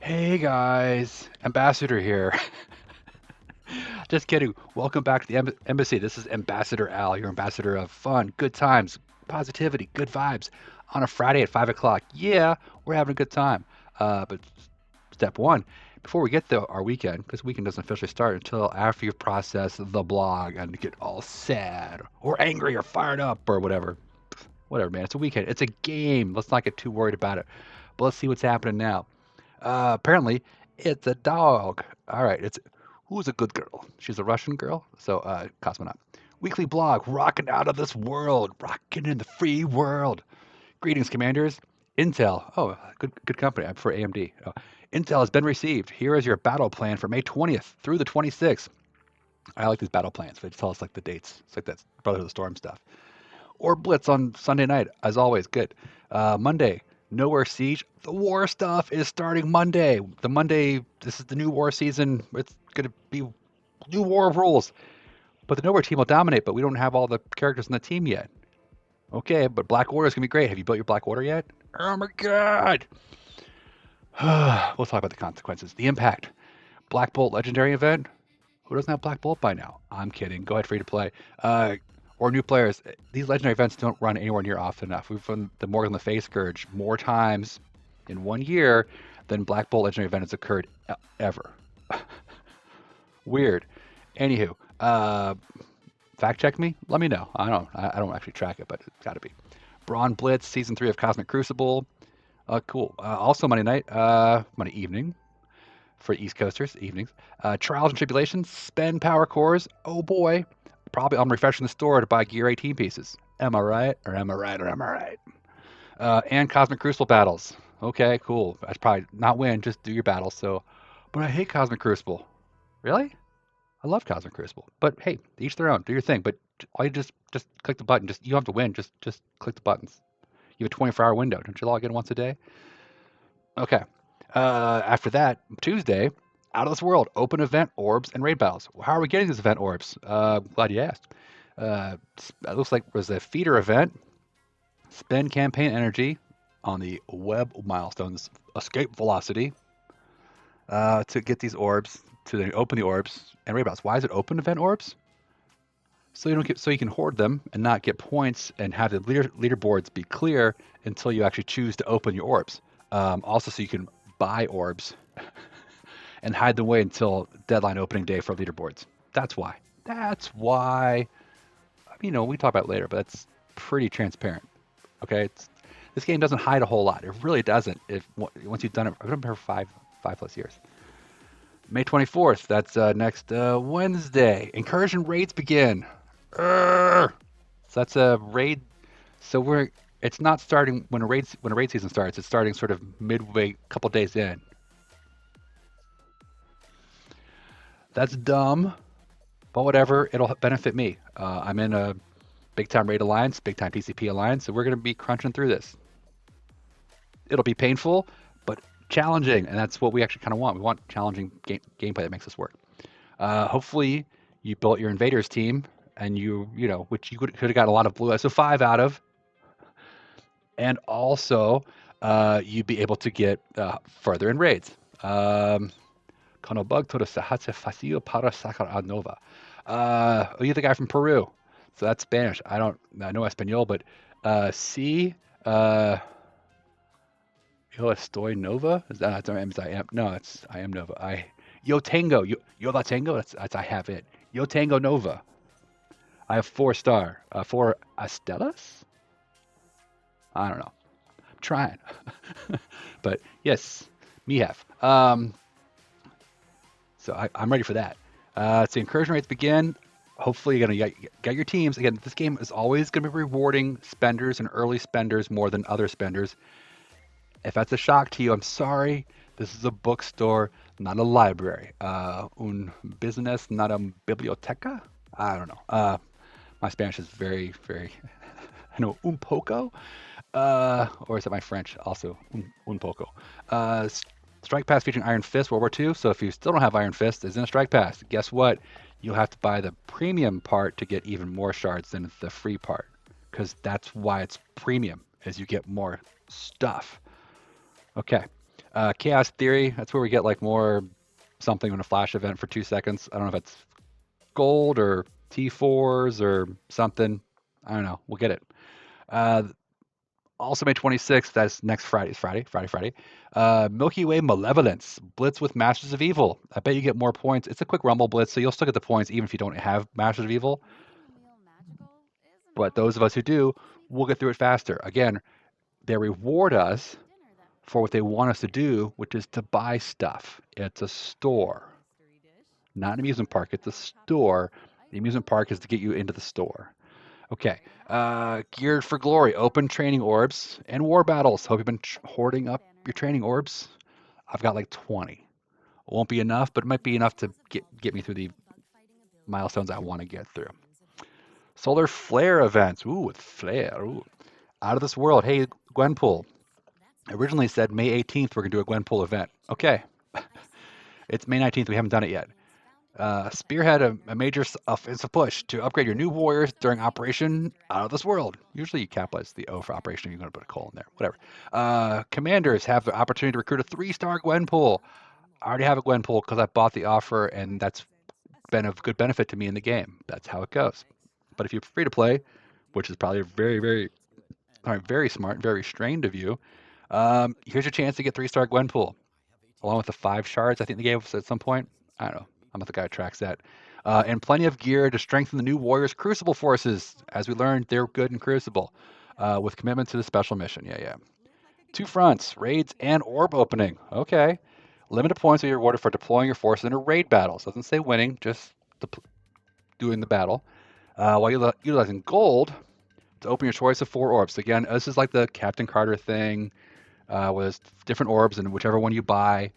Hey guys, Ambassador here. Just kidding. Welcome back to the embassy. This is Ambassador Al, your ambassador of fun, good times, positivity, good vibes on a Friday at 5 o'clock. Yeah, we're having a good time. But step one, before we get to our weekend, because weekend doesn't officially start until after you've processed the blog and get all sad or angry or fired up or whatever. Whatever, man. It's a weekend. It's a game. Let's not get too worried about it. But let's see what's happening now. Apparently, it's a dog. All right, it's who's a good girl? She's a Russian girl, so cosmonaut. Weekly blog, rocking out of this world, rocking in the free world. Greetings, commanders. Intel. Oh, good company. I prefer AMD. Oh, Intel has been received. Here is your battle plan for May 20th through the 26th. I like these battle plans. They tell us like the dates. It's like that Brotherhood of the Storm stuff or Blitz on Sunday night, as always. Good. Monday, Nowhere Siege. The war stuff is starting Monday. This is the new war season. It's going to be new war rules. But the Nowhere team will dominate, but we don't have all the characters in the team yet. Okay, but Black Order is going to be great. Have you built your Black Order yet? Oh my god! We'll talk about the consequences. The impact. Black Bolt Legendary event. Who doesn't have Black Bolt by now? I'm kidding. Go ahead, free to play. Or new players. These legendary events don't run anywhere near often enough. We've run the Morgan the Face Scourge more times in 1 year than Black Bolt legendary event has occurred ever. Weird. Anywho, fact check me. Let me know. I don't actually track it, but it's got to be. Braun Blitz season 3 of Cosmic Crucible. Cool. Also Monday night, Monday evening for East Coasters evenings. Trials and Tribulations, spend power cores. Oh boy, probably I'm refreshing the store to buy Gear 18 pieces. Am I right? Or am I right? Or am I right? And Cosmic Crucible battles. Okay, cool. That's probably not win, just do your battles. So, but I hate Cosmic Crucible. Really? I love Cosmic Crucible. But hey, each their own. Do your thing. But all you just click the button. Just you don't have to win. Just click the buttons. You have a 24-hour window. Don't you log in once a day? Okay. After that, Tuesday, out of this world, open event orbs and raid battles. How are we getting these event orbs? Glad you asked. It looks like it was a feeder event. Spend campaign energy on the web milestones escape velocity to get these orbs to then open the orbs and raid battles. Why is it open event orbs? So you can hoard them and not get points and have the leaderboards be clear until you actually choose to open your orbs. Also, so you can buy orbs and hide them away until deadline opening day for leaderboards. That's why. That's why. We talk about it later, but it's pretty transparent. Okay, this game doesn't hide a whole lot. It really doesn't. If once you've done it, I've done it for five plus years. May 24th. That's next Wednesday. Incursion raids begin. So that's a raid. So it's not starting when a raid season starts. It's starting sort of midway, couple days in. That's dumb, but whatever. It'll benefit me. I'm in a big time raid alliance, big time TCP alliance, so we're going to be crunching through this. It'll be painful, but challenging, and that's what we actually kind of want. We want challenging gameplay that makes us work. Hopefully, you built your invaders team, and which you could have got a lot of blue SO5 out of, and also you'd be able to get further in raids. Bug todo se hace fácil para sacar a nova. You're the guy from Peru, so that's Spanish. I know Espanol, but sí, yo estoy nova. Is that I am? No, it's I am nova. Yo tengo. Yo la tengo. That's I have it. Yo tengo nova. I have 4-star. 4 Estelas? I don't know. I'm trying. But yes, me have. So I'm ready for that. So incursion rates begin. Hopefully you're going to get your teams. Again, this game is always going to be rewarding spenders and early spenders more than other spenders. If that's a shock to you, I'm sorry. This is a bookstore, not a library. Un business, not a biblioteca? I don't know. My Spanish is very, very, I know, un poco. Or is it my French? Also, un poco. Strike Pass featuring Iron Fist World War II. So if you still don't have Iron Fist, it's in a Strike Pass. Guess what? You'll have to buy the premium part to get even more shards than the free part. Because that's why it's premium, is you get more stuff. Okay. Chaos Theory, that's where we get like more something in a flash event for 2 seconds. I don't know if it's gold or T4s or something. I don't know. We'll get it. Uh, Also May 26th, that's next Friday. It's Friday. Milky Way Malevolence, Blitz with Masters of Evil. I bet you get more points. It's a quick rumble blitz, so you'll still get the points even if you don't have Masters of Evil. But those of us who do, will get through it faster. Again, they reward us for what they want us to do, which is to buy stuff. It's a store, not an amusement park. It's a store. The amusement park is to get you into the store. Okay. Geared for Glory, open training orbs and war battles. Hope you've been hoarding up your training orbs. I've got like 20. It won't be enough, but it might be enough to get me through the milestones I want to get through. Solar Flare events. Ooh, with Flare. Ooh. Out of this world. Hey, Gwenpool. Originally said May 18th we're going to do a Gwenpool event. Okay. It's May 19th. We haven't done it yet. Spearhead a major offensive push to upgrade your new warriors during Operation Out of This World. Usually you capitalize the O for Operation. You're going to put a colon there. Whatever. Commanders have the opportunity to recruit a 3-star Gwenpool. I already have a Gwenpool because I bought the offer, and that's been of good benefit to me in the game. That's how it goes. But if you're free to play, which is probably very smart, very restrained of you, here's your chance to get 3-star Gwenpool, along with the 5 shards I think they gave us at some point. I don't know. I'm not the guy who tracks that. And plenty of gear to strengthen the new Warriors Crucible forces. As we learned, they're good in Crucible, with commitment to the special mission. Yeah. 2 fronts, raids and orb opening. Okay. Limited points will be rewarded for deploying your forces into raid battles. Doesn't say winning, just doing the battle. While utilizing gold to open your choice of 4 orbs. Again, this is like the Captain Carter thing, with different orbs, and whichever one you buy,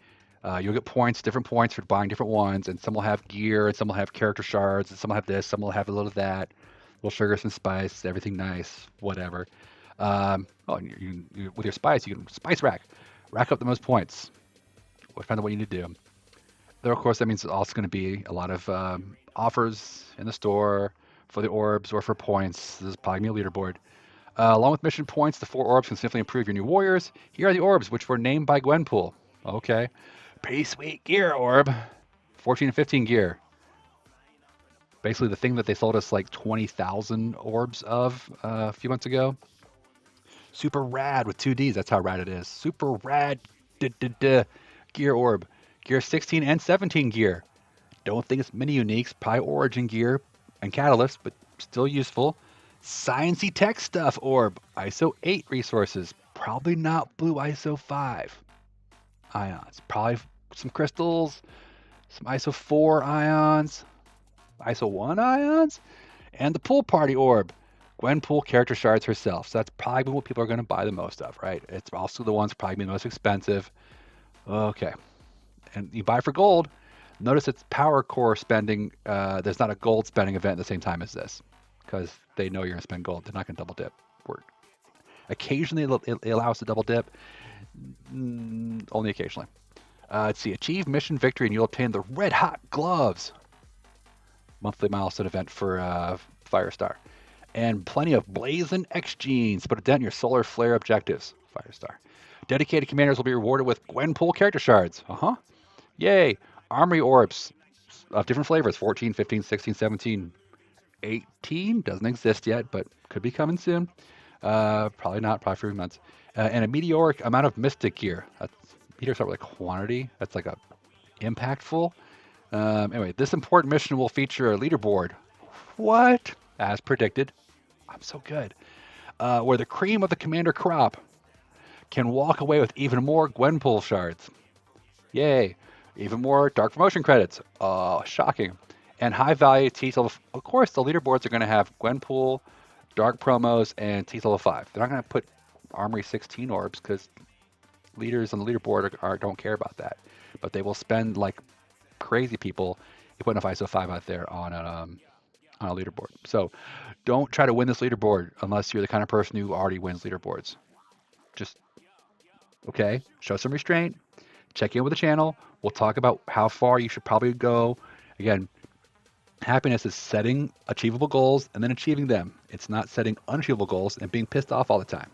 you'll get points, different points for buying different ones, and some will have gear, and some will have character shards, and some will have this, some will have a little of that, a little sugar, some spice, everything nice, whatever. With your spice, you can spice rack up the most points. Depends on what you need to do. There, of course, that means it's also going to be a lot of offers in the store for the orbs or for points. This is probably a leaderboard. Along with mission points, the 4 orbs can significantly improve your new warriors. Here are the orbs, which were named by Gwenpool. Okay. Pretty sweet gear orb. 14 and 15 gear. Basically the thing that they sold us like 20,000 orbs of a few months ago. Super rad with 2 Ds. That's how rad it is. Super rad gear orb. Gear 16 and 17 gear. Don't think it's mini uniques. Probably origin gear and catalyst, but still useful. Sciencey tech stuff orb. ISO 8 resources. Probably not blue ISO 5 ions. Probably some crystals, some ISO 4 ions, ISO 1 ions, and the pool party orb. Gwenpool character shards herself. So that's probably what people are going to buy the most of, right? It's also the ones probably the most expensive. Okay. And you buy for gold. Notice it's power core spending. There's not a gold spending event at the same time as this, because they know you're going to spend gold. They're not going to double dip. Occasionally it allows us to double dip. Only occasionally. Let's see. Achieve mission victory and you'll obtain the red hot gloves. Monthly milestone event for Firestar. And plenty of blazing X genes. Put a dent in your solar flare objectives. Firestar. Dedicated commanders will be rewarded with Gwenpool character shards. Yay. Armory orbs of different flavors. 14, 15, 16, 17, 18. Doesn't exist yet, but could be coming soon. Probably not. Probably for a few months. And a meteoric amount of mystic gear. Meteors start with a quantity. That's like a impactful. Anyway, this important mission will feature a leaderboard. What? As predicted. I'm so good. Where the cream of the commander crop can walk away with even more Gwenpool shards. Yay. Even more dark promotion credits. Shocking. And high value T-level. Of course, the leaderboards are going to have Gwenpool, dark promos, and T-level 5. They're not going to put Armory 16 orbs because leaders on the leaderboard don't care about that. But they will spend like crazy people if put enough ISO 5 out there on a leaderboard. So don't try to win this leaderboard unless you're the kind of person who already wins leaderboards. Just, okay, show some restraint. Check in with the channel. We'll talk about how far you should probably go. Again, happiness is setting achievable goals and then achieving them. It's not setting unachievable goals and being pissed off all the time.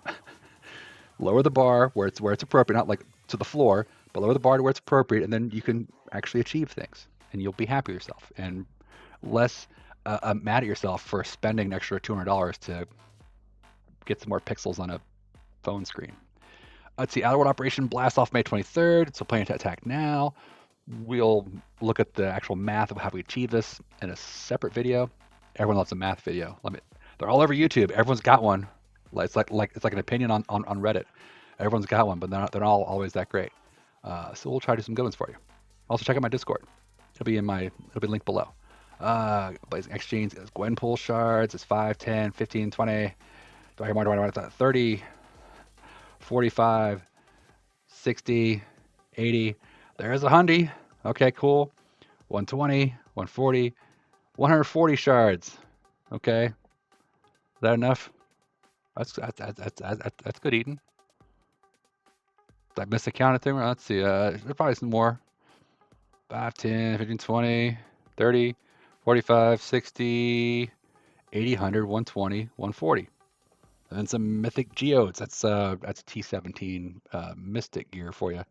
Lower the bar where it's appropriate, not like to the floor, but lower the bar to where it's appropriate, and then you can actually achieve things, and you'll be happy with yourself and less mad at yourself for spending an extra $200 to get some more pixels on a phone screen. Let's see, Outer World Operation blasts off May 23rd, so plan to attack now. We'll look at the actual math of how we achieve this in a separate video. Everyone loves a math video. They're all over YouTube. Everyone's got one. It's like an opinion on Reddit. Everyone's got one, but they're not all always that great. So we'll try to do some good ones for you. Also check out my Discord. It'll be linked below. Blazing Exchange is Gwenpool shards. It's 5, 10, 15, 20. Do I hear more? 30, 45, 60, 80. There's a hundy. Okay, cool. 120, 140, 140 shards. Okay. Is that enough? That's good eating. Did I miss a count thing? Let's see. There's probably some more. 5, 10, 15, 20, 30, 45, 60, 80, 100, 120, 140. And then some mythic geodes. That's T17 mystic gear for you.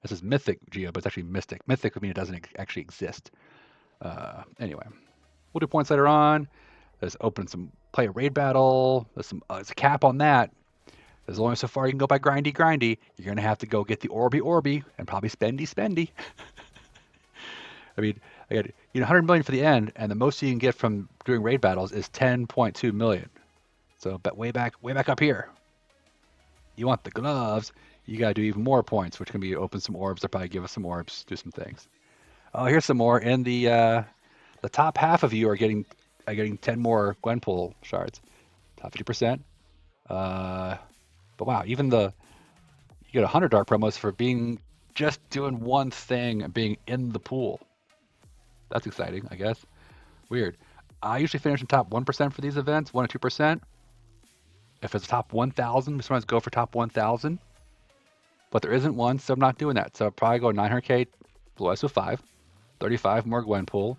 This is mythic geo, but it's actually mystic. Mythic would mean it doesn't actually exist. Anyway, we'll do points later on. There's play a raid battle. There's a cap on that. There's only so far you can go by grindy. You're gonna have to go get the Orby and probably spendy. I mean, I got 100 million for the end, and the most you can get from doing raid battles is 10.2 million. So, but way back up here. You want the gloves, you gotta do even more points, which can be open some orbs. They'll probably give us some orbs, do some things. Oh, here's some more. In the top half of you are getting 10 more Gwenpool shards. Top 50%. But wow, even you get 100 dark promos for just doing one thing and being in the pool. That's exciting, I guess. Weird. I usually finish in top 1% for these events, 1 or 2%. If it's top 1,000, we sometimes go for top 1,000. But there isn't one, so I'm not doing that. So I'll probably go 900k Blue Eyes with 5, 35 more Gwenpool,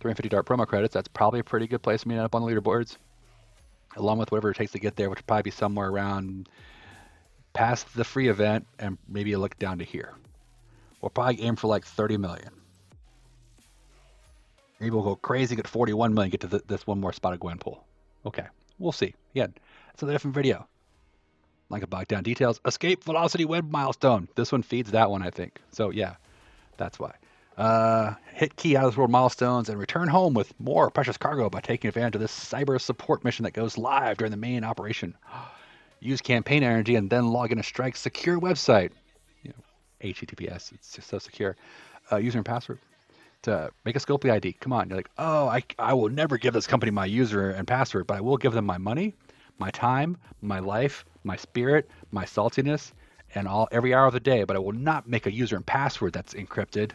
350 dark promo credits. That's probably a pretty good place for me to end up on the leaderboards, along with whatever it takes to get there, which would probably be somewhere around past the free event and maybe a look down to here. We'll probably aim for like 30 million. Maybe we'll go crazy, get 41 million, get to this one more spot of Gwenpool. Okay, we'll see. Again, it's a different video. Like a bog down details. Escape velocity web milestone. This one feeds that one, I think. So yeah, that's why. Hit key out of this world milestones and return home with more precious cargo by taking advantage of this cyber support mission that goes live during the main operation. Use campaign energy and then log in a Strike's secure website. HTTPS. It's just so secure. User and password to make a Scopely ID. Come on. You're like, oh, I will never give this company my user and password, but I will give them my money, my time, my life, my spirit, my saltiness, and every hour of the day, but I will not make a user and password that's encrypted.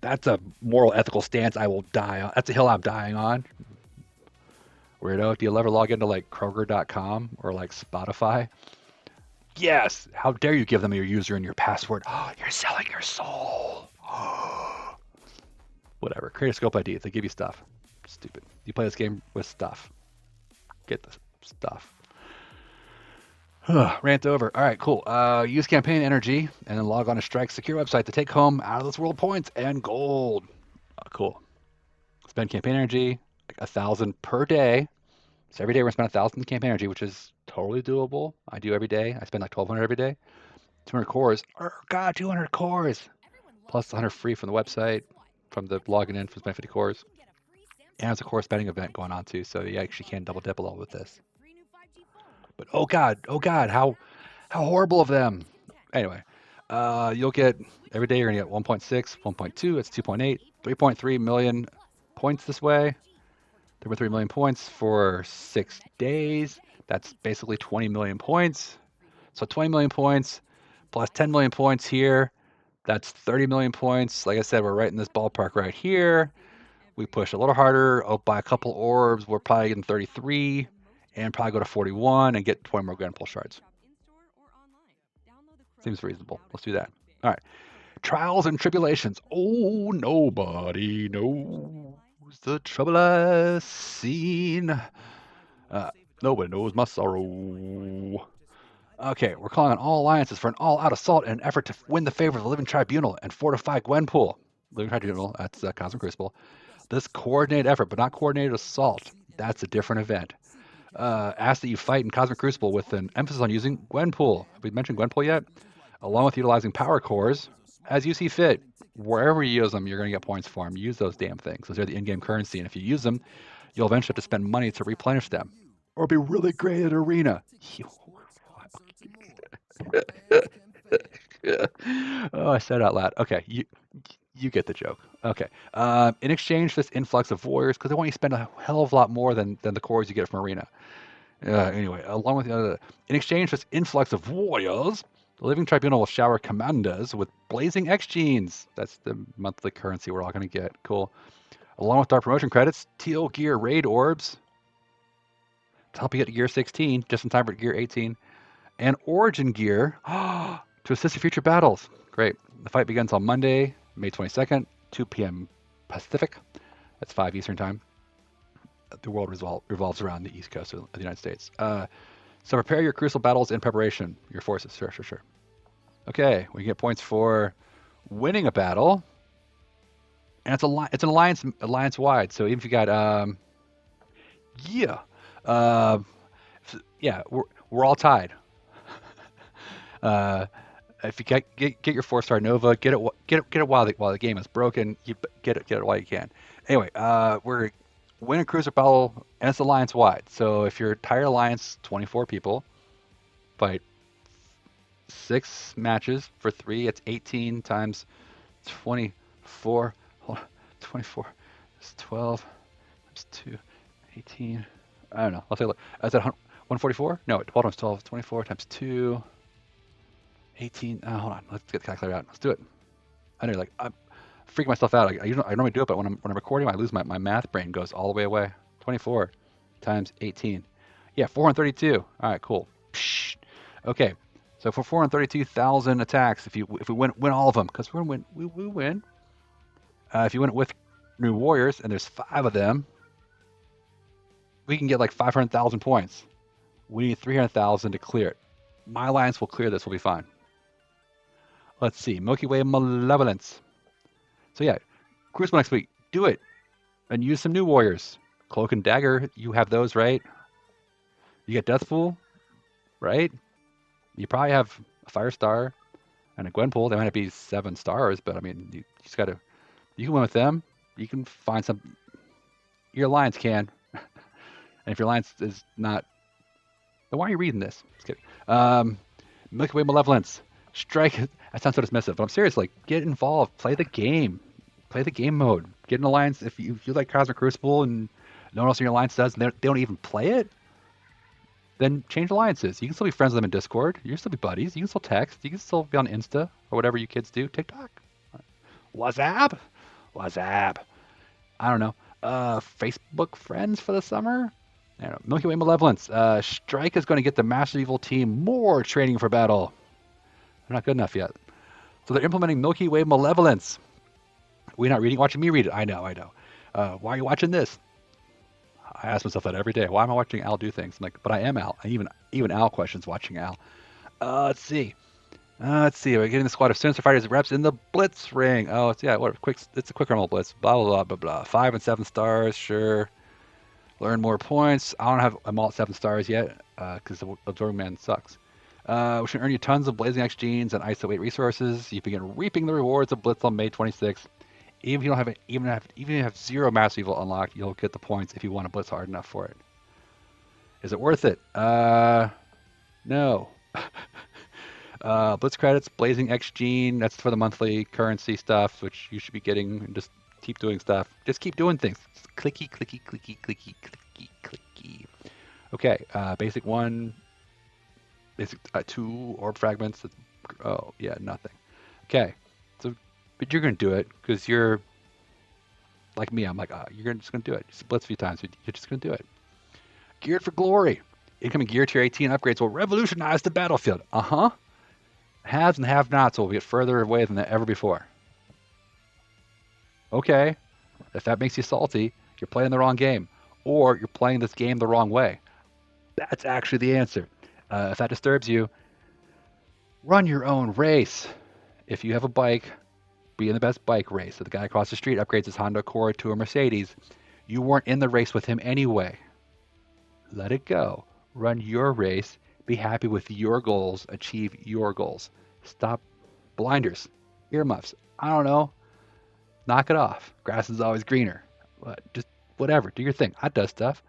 That's a moral, ethical stance I will die on. That's a hill I'm dying on. Weirdo, do you ever log into like Kroger.com or like Spotify? Yes! How dare you give them your user and your password? Oh, you're selling your soul. Whatever. Create a scope ID. They give you stuff. Stupid. You play this game with stuff. Get the stuff. Rant over. All right, cool. Use campaign energy and then log on to Strike's secure website to take home out of this world points and gold. Cool. Spend campaign energy, like 1,000 per day. So every day we're gonna spend 1,000 campaign energy, which is totally doable. I do every day. I spend like 1,200 every day. 200 cores. Oh God, 200 cores. Plus 100 free from the website, from the logging in for 50 cores. And there's a core spending event going on too, so you actually can double dip a little with this. But oh God, how horrible of them. Anyway, you'll get every day you're gonna get 1.6, 1.2. It's 2.8, 3.3 million points this way. 3.3 million points for 6 days. That's basically 20 million points. So 20 million points plus 10 million points here. That's 30 million points. Like I said, we're right in this ballpark right here. We push a little harder, by a couple orbs. We're probably getting 33 and probably go to 41 and get 20 more Gwenpool shards. Seems reasonable. Let's do that. All right. Trials and tribulations. Oh, nobody knows the trouble I've seen. Nobody knows my sorrow. Okay, we're calling on all alliances for an all-out assault in an effort to win the favor of the Living Tribunal and fortify Gwenpool. Living Tribunal, that's Cosmic Crucible. This coordinated effort, but not coordinated assault. That's a different event. Ask that you fight in Cosmic Crucible with an emphasis on using Gwenpool. Have we mentioned Gwenpool yet? Along with utilizing power cores as you see fit. Wherever you use them, you're going to get points for them. Use those damn things. Those are the in-game currency, and if you use them, you'll eventually have to spend money to replenish them, or be really great at Arena. Oh, I said it out loud. Okay, you get the joke. Okay. In exchange for this influx of warriors, because they want you to spend a hell of a lot more than the cores you get from Arena. Anyway, along with the other, in exchange for this influx of warriors, the Living Tribunal will shower commanders with blazing X genes. That's the monthly currency we're all going to get. Cool. Along with our promotion credits, Teal Gear Raid Orbs to help you get to Gear 16, just in time for Gear 18, and Origin Gear to assist in future battles. Great. The fight begins on Monday, May 22nd, 2 p.m. Pacific. That's 5 Eastern Time. The world revolves around the East Coast of the United States. So prepare your crucial battles in preparation. Your forces. Sure. Okay, we get points for winning a battle, and it's an alliance wide. So even if you got yeah, uh, yeah, we're all tied. If you get your 4-star Nova, get it while the game is broken. You get it while you can. Anyway, we're winning cruiser battle, and it's alliance wide. So if your entire alliance, 24 people, fight 6 matches for 3, it's 18 times 24. Hold on, 24. It's 12 times 2, 18. I don't know. I'll take a look. Is that 144? No, 12 times 12, 24 times 2. 18. Hold on. Let's get the calculator out. Let's do it. I know, like, I'm freaking myself out. I normally do it, but when I'm recording, I lose my math brain goes all the way away. 24 times 18. Yeah, 432. All right, cool. Psh. Okay, so for 432,000 attacks, if we win all of them, because we win. If you win it with new warriors, and there's 5 of them, we can get like 500,000 points. We need 300,000 to clear it. My alliance will clear this. We'll be fine. Let's see. Milky Way Malevolence. So yeah, Crucible next week. Do it. And use some new warriors. Cloak and Dagger, you have those, right? You get Deathful, right? You probably have a Firestar and a Gwenpool. They might not be 7 stars, but I mean, you just gotta, you can win with them. You can find some, your alliance can. And if your alliance is not, then why are you reading this? Just kidding. Milky Way Malevolence. Strike. That sounds so dismissive, but I'm serious. Like, get involved. Play the game. Play the game mode. Get an alliance. If you like Cosmic Crucible and no one else in your alliance does, and they don't even play it, then change alliances. You can still be friends with them in Discord. You can still be buddies. You can still text. You can still be on Insta or whatever you kids do. TikTok. WhatsApp. I don't know. Facebook friends for the summer. I don't know. Milky Way Malevolence. Strike is going to get the Master Evil team more training for battle. They're not good enough yet. So they're implementing Milky Way Malevolence. We're not reading, watching me read it. I know. Why are you watching this? I ask myself that every day. Why am I watching Al do things? I'm like, but I am Al. Even Al questions watching Al. Let's see. We're getting the squad of Sinister Fighters reps in the Blitz ring. Oh, it's a quick rumble blitz. Blah blah blah blah blah. 5 and 7 stars, sure. Learn more points. I don't have them all at 7 stars yet, because the Absorbing Man sucks. Which can earn you tons of Blazing X genes and ISO 8 resources. You begin reaping the rewards of Blitz on May 26th. Even if you don't have even if you have 0 Master Evil unlocked, you'll get the points if you want to Blitz hard enough for it. Is it worth it? No. Blitz credits, Blazing X gene. That's for the monthly currency stuff, which you should be getting. And just keep doing stuff. Just keep doing things. Just clicky. Okay. Basic 1. Basic 2 orb fragments. Oh yeah, nothing. Okay, so but you're gonna do it because you're like me. I'm like, you're just gonna do it. Just blitz a few times. You're just gonna do it. Geared for glory. Incoming gear tier 18 upgrades will revolutionize the battlefield. Haves and have-nots will get further away than ever before. Okay, if that makes you salty, you're playing the wrong game, or you're playing this game the wrong way. That's actually the answer. If that disturbs you, run your own race. If you have a bike, be in the best bike race. So the guy across the street upgrades his Honda Accord to a Mercedes. You weren't in the race with him anyway. Let it go. Run your race. Be happy with your goals. Achieve your goals. Stop blinders, earmuffs. I don't know. Knock it off. Grass is always greener. Just whatever. Do your thing. I does stuff.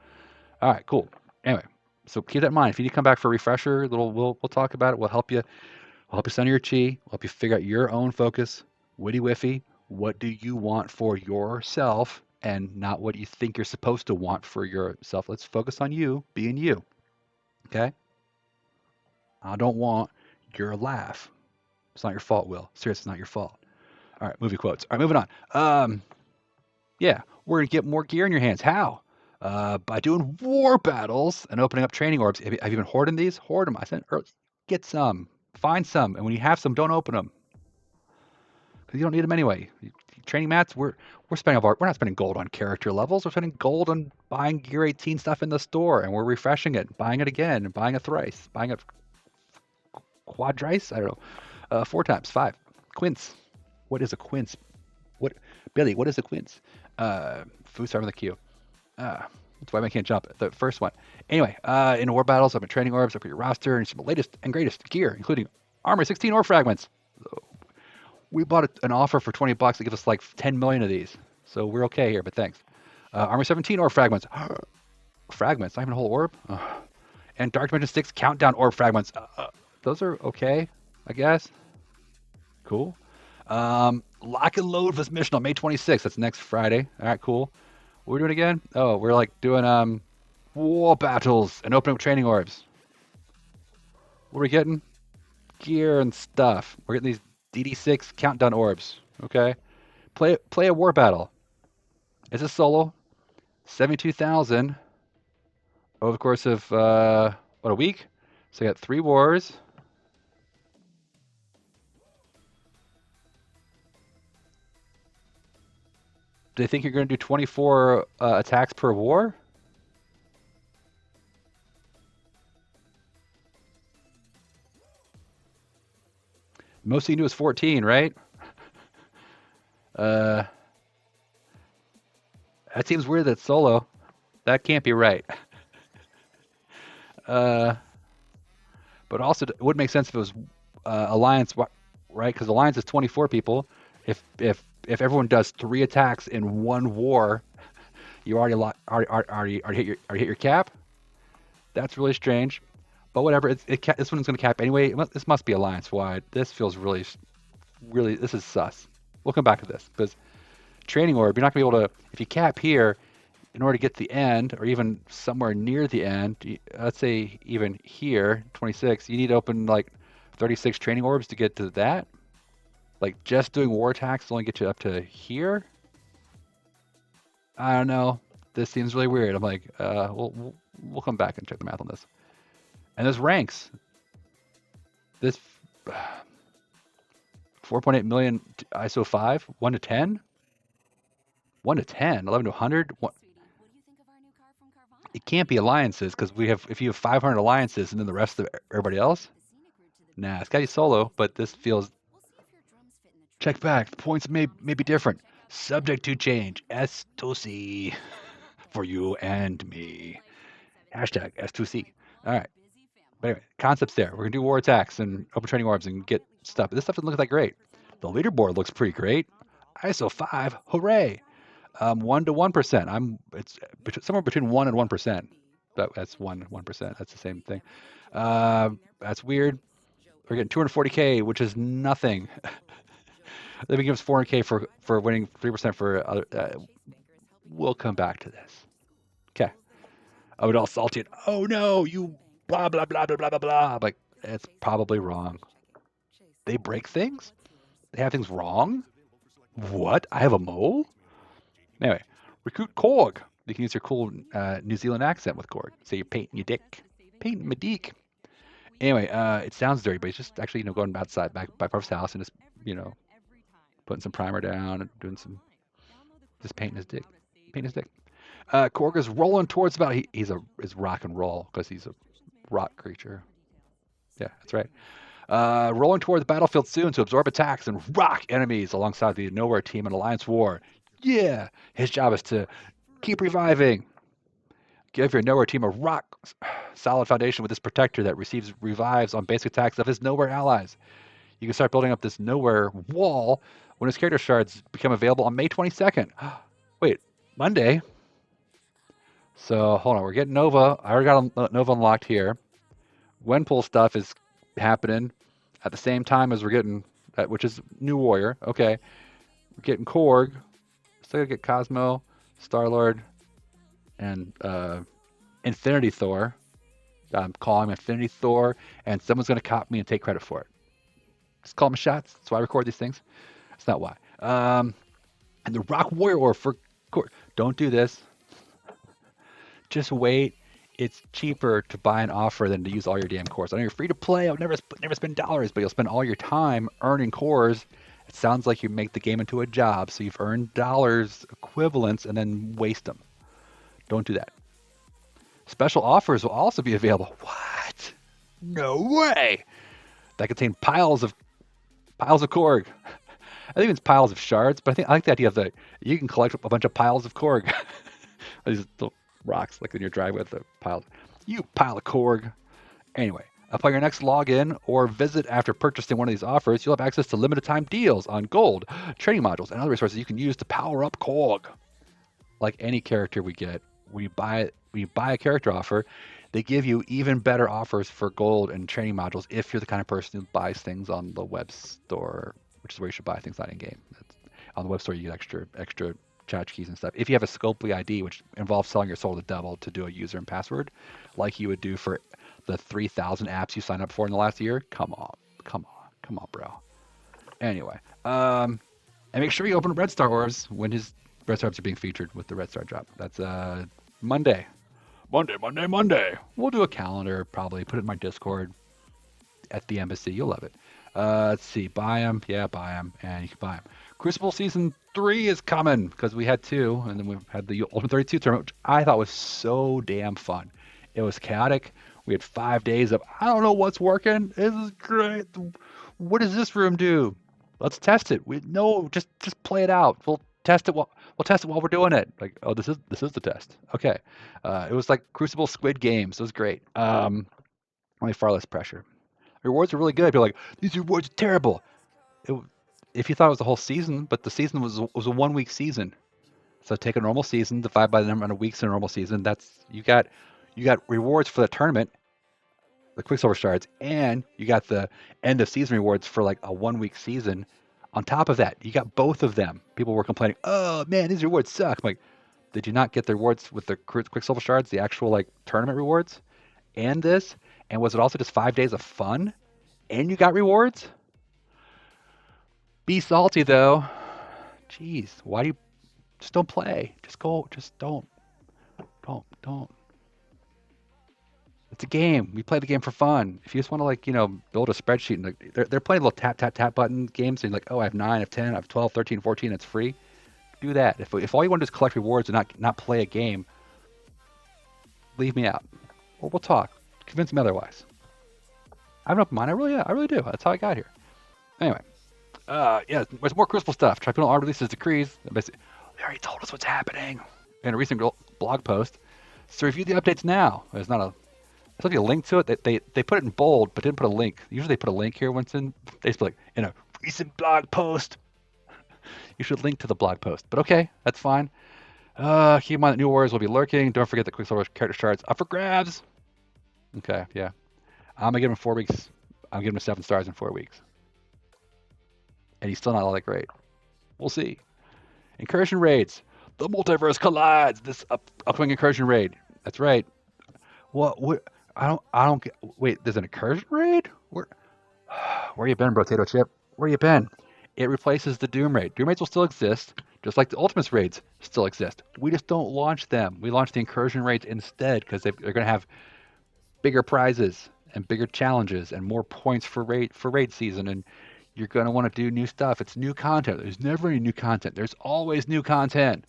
All right, cool. Anyway, so keep that in mind. If you need to come back for a refresher, we'll talk about it. We'll help you. We'll help you center your chi. We'll help you figure out your own focus. Witty whiffy. What do you want for yourself, and not what you think you're supposed to want for yourself? Let's focus on you being you. Okay. I don't want your laugh. It's not your fault, Will. Seriously, it's not your fault. All right, movie quotes. All right, moving on. Yeah, we're gonna get more gear in your hands. How? By doing war battles and opening up training orbs. Have you been hoarding these? Hoard them. I said, get some, find some, and when you have some, don't open them because you don't need them anyway. Training mats. We're spending we're not spending gold on character levels. We're spending gold on buying Gear 18 stuff in the store, and we're refreshing it, buying it again, and buying it thrice, buying it quadrice. I don't know. 4 times, 5. Quince. What is a quince? What, Billy? What is a quince? Food start with a Q. That's why I can't jump. The first one. Anyway, in war battles, I've been training orbs up your roster and some of the latest and greatest gear, including Armor 16 orb fragments. We bought an offer for $20 to give us like 10 million of these, so we're okay here. But thanks. Armor 17 orb fragments. Fragments, not even a whole orb. And Dark Dimension 6 countdown orb fragments. Those are okay, I guess. Cool. Lock and load for this mission on May 26th. That's next Friday. All right, cool. What are we doing again? Oh, we're like doing war battles and opening up training orbs. What are we getting? Gear and stuff. We're getting these DD6 countdown orbs. Okay. Play a war battle. It's a solo. 72,000 over the course of what, a week? So I got 3 wars. Do they think you're going to do 24 attacks per war? Most you can do is 14, right? Uh, that seems weird that solo. That can't be right. Uh, but also, it would make sense if it was Alliance, right? Because Alliance is 24 people. If everyone does 3 attacks in one war, you already hit your cap. That's really strange. But whatever. This one's going to cap anyway. This must be Alliance wide. This feels really, really. This is sus. We'll come back to this because training orb. You're not going to be able to. If you cap here, in order to get to the end, or even somewhere near the end, let's say even here, 26, you need to open like 36 training orbs to get to that. Like just doing war attacks only get you up to here. I don't know. This seems really weird. I'm like, we'll come back and check the math on this. And there's ranks. This 4.8 million ISO 5, 1 to 10, 1 to 10, 11 to 100. It can't be alliances because if you have 500 alliances and then the rest of everybody else, nah, it's got to be solo. But this feels. Check back. The points may be different. Subject to change. S2C for you and me. Hashtag S2C. All right. But anyway, concepts there. We're going to do war attacks and open training orbs and get stuff. This stuff doesn't look that great. The leaderboard looks pretty great. ISO 5, hooray. 1 to 1%. It's somewhere between 1 and 1%. That's 1%. That's the same thing. That's weird. We're getting 240K, which is nothing. They give us 400K for winning 3% for other. We'll come back to this. Okay. I would all salty it. Oh no, you blah blah blah blah blah blah blah. Like it's probably wrong. They break things. They have things wrong. What? I have a mole. Anyway, recruit Korg. You can use your cool New Zealand accent with Korg. Say you're painting your dick. Painting my dick. Anyway, it sounds dirty, but he's just actually going outside back by Puff's house and just putting some primer down and doing some just painting his dick. Painting his dick. Korg is rolling towards about. He's rock and roll because he's a rock creature. Yeah, that's right. Rolling toward the battlefield soon to absorb attacks and rock enemies alongside the Nowhere team in Alliance War. Yeah, his job is to keep reviving. Give your Nowhere team a rock solid foundation with this protector that receives revives on basic attacks of his Nowhere allies. You can start building up this Nowhere wall when his character shards become available on May 22nd. Wait, Monday? So hold on, we're getting Nova. I already got Nova unlocked here. Gwenpool stuff is happening at the same time as we're getting, which is New Warrior. Okay, we're getting Korg. Still gotta get Cosmo, Star Lord, and Infinity Thor. I'm calling him Infinity Thor, and someone's gonna cop me and take credit for it. Just call them shots. That's why I record these things. That's not why. And the Rock Warrior or for Korg. Don't do this. Just wait. It's cheaper to buy an offer than to use all your damn cores. I know you're free to play. I'll never spend dollars, but you'll spend all your time earning cores. It sounds like you make the game into a job, so you've earned dollars equivalents and then waste them. Don't do that. Special offers will also be available. What? No way! That contain piles of Korg. I think it's piles of shards, but I like the idea of you can collect a bunch of piles of Korg. These little rocks like in your driveway with the pile. You pile of Korg. Anyway, upon your next login or visit after purchasing one of these offers, you'll have access to limited time deals on gold, training modules, and other resources you can use to power up Korg. Like any character we get, when you buy a character offer, they give you even better offers for gold and training modules if you're the kind of person who buys things on the web store, which is where you should buy things not in game. On the web store, you get extra tchotchkes and stuff. If you have a Scopely ID, which involves selling your soul to the devil to do a user and password, like you would do for the 3,000 apps you signed up for in the last year, come on, bro. Anyway, and make sure you open Red Star orbs when his Red Star orbs are being featured with the Red Star drop. That's Monday. Monday. We'll do a calendar, probably. Put it in my Discord at the embassy. You'll love it. Let's see. Buy them. Yeah, buy them. And you can buy them. Crucible Season 3 is coming because we had 2, and then we had the Ultimate 32 tournament, which I thought was so damn fun. It was chaotic. We had 5 days of, I don't know what's working. This is great. What does this room do? Let's test it. Just play it out. We'll test it while we're doing it. Like, oh, this is the test. Okay. It was like Crucible Squid Games. It was great. Only far less pressure. Rewards are really good. People are like, these rewards are terrible. If you thought it was the whole season, but the season was a 1-week season. So take a normal season, divide by the number of weeks in a normal season. That's you got rewards for the tournament, the Quicksilver shards, and you got the end of season rewards for like a 1-week season. On top of that, you got both of them. People were complaining, oh man, these rewards suck. I'm like, did you not get the rewards with the Quicksilver shards, the actual like tournament rewards, and this? And was it also just 5 days of fun? And you got rewards? Be salty though. Jeez, why do you just don't play? Just go. Just don't. It's a game. We play the game for fun. If you just want to build a spreadsheet and they're playing little tap button games, and you're like, oh, I have 9, I have 10, I have 12, 13, 14. It's free. Do that. If all you want to do is collect rewards and not play a game, leave me out, or we'll talk. Convince me otherwise. I have an open mind. I really do. That's how I got here. Anyway. Yeah, there's more Crucible stuff. Tribunal already releases decrees. They already told us what's happening in a recent blog post. So review the updates now. There's not a link to it. They put it in bold, but didn't put a link. Usually they put a link here when it's in. They just put like in a recent blog post. You should link to the blog post. But okay, that's fine. Keep in mind that new warriors will be lurking. Don't forget that Quicksilver character shards up for grabs. Okay, yeah. I'm gonna give him 4 weeks. I'm giving him 7 stars in 4 weeks. And he's still not all that great. We'll see. Incursion raids. The multiverse collides. This upcoming incursion raid. That's right. What? I don't get. Wait, there's an incursion raid? Where you been, Potato Chip? Where you been? It replaces the Doom raid. Doom raids will still exist, just like the Ultimates raids still exist. We just don't launch them. We launch the incursion raids instead because they're going to have bigger prizes and bigger challenges and more points for raid season, and you're going to want to do new stuff. It's new content. There's never any new content. There's always new content.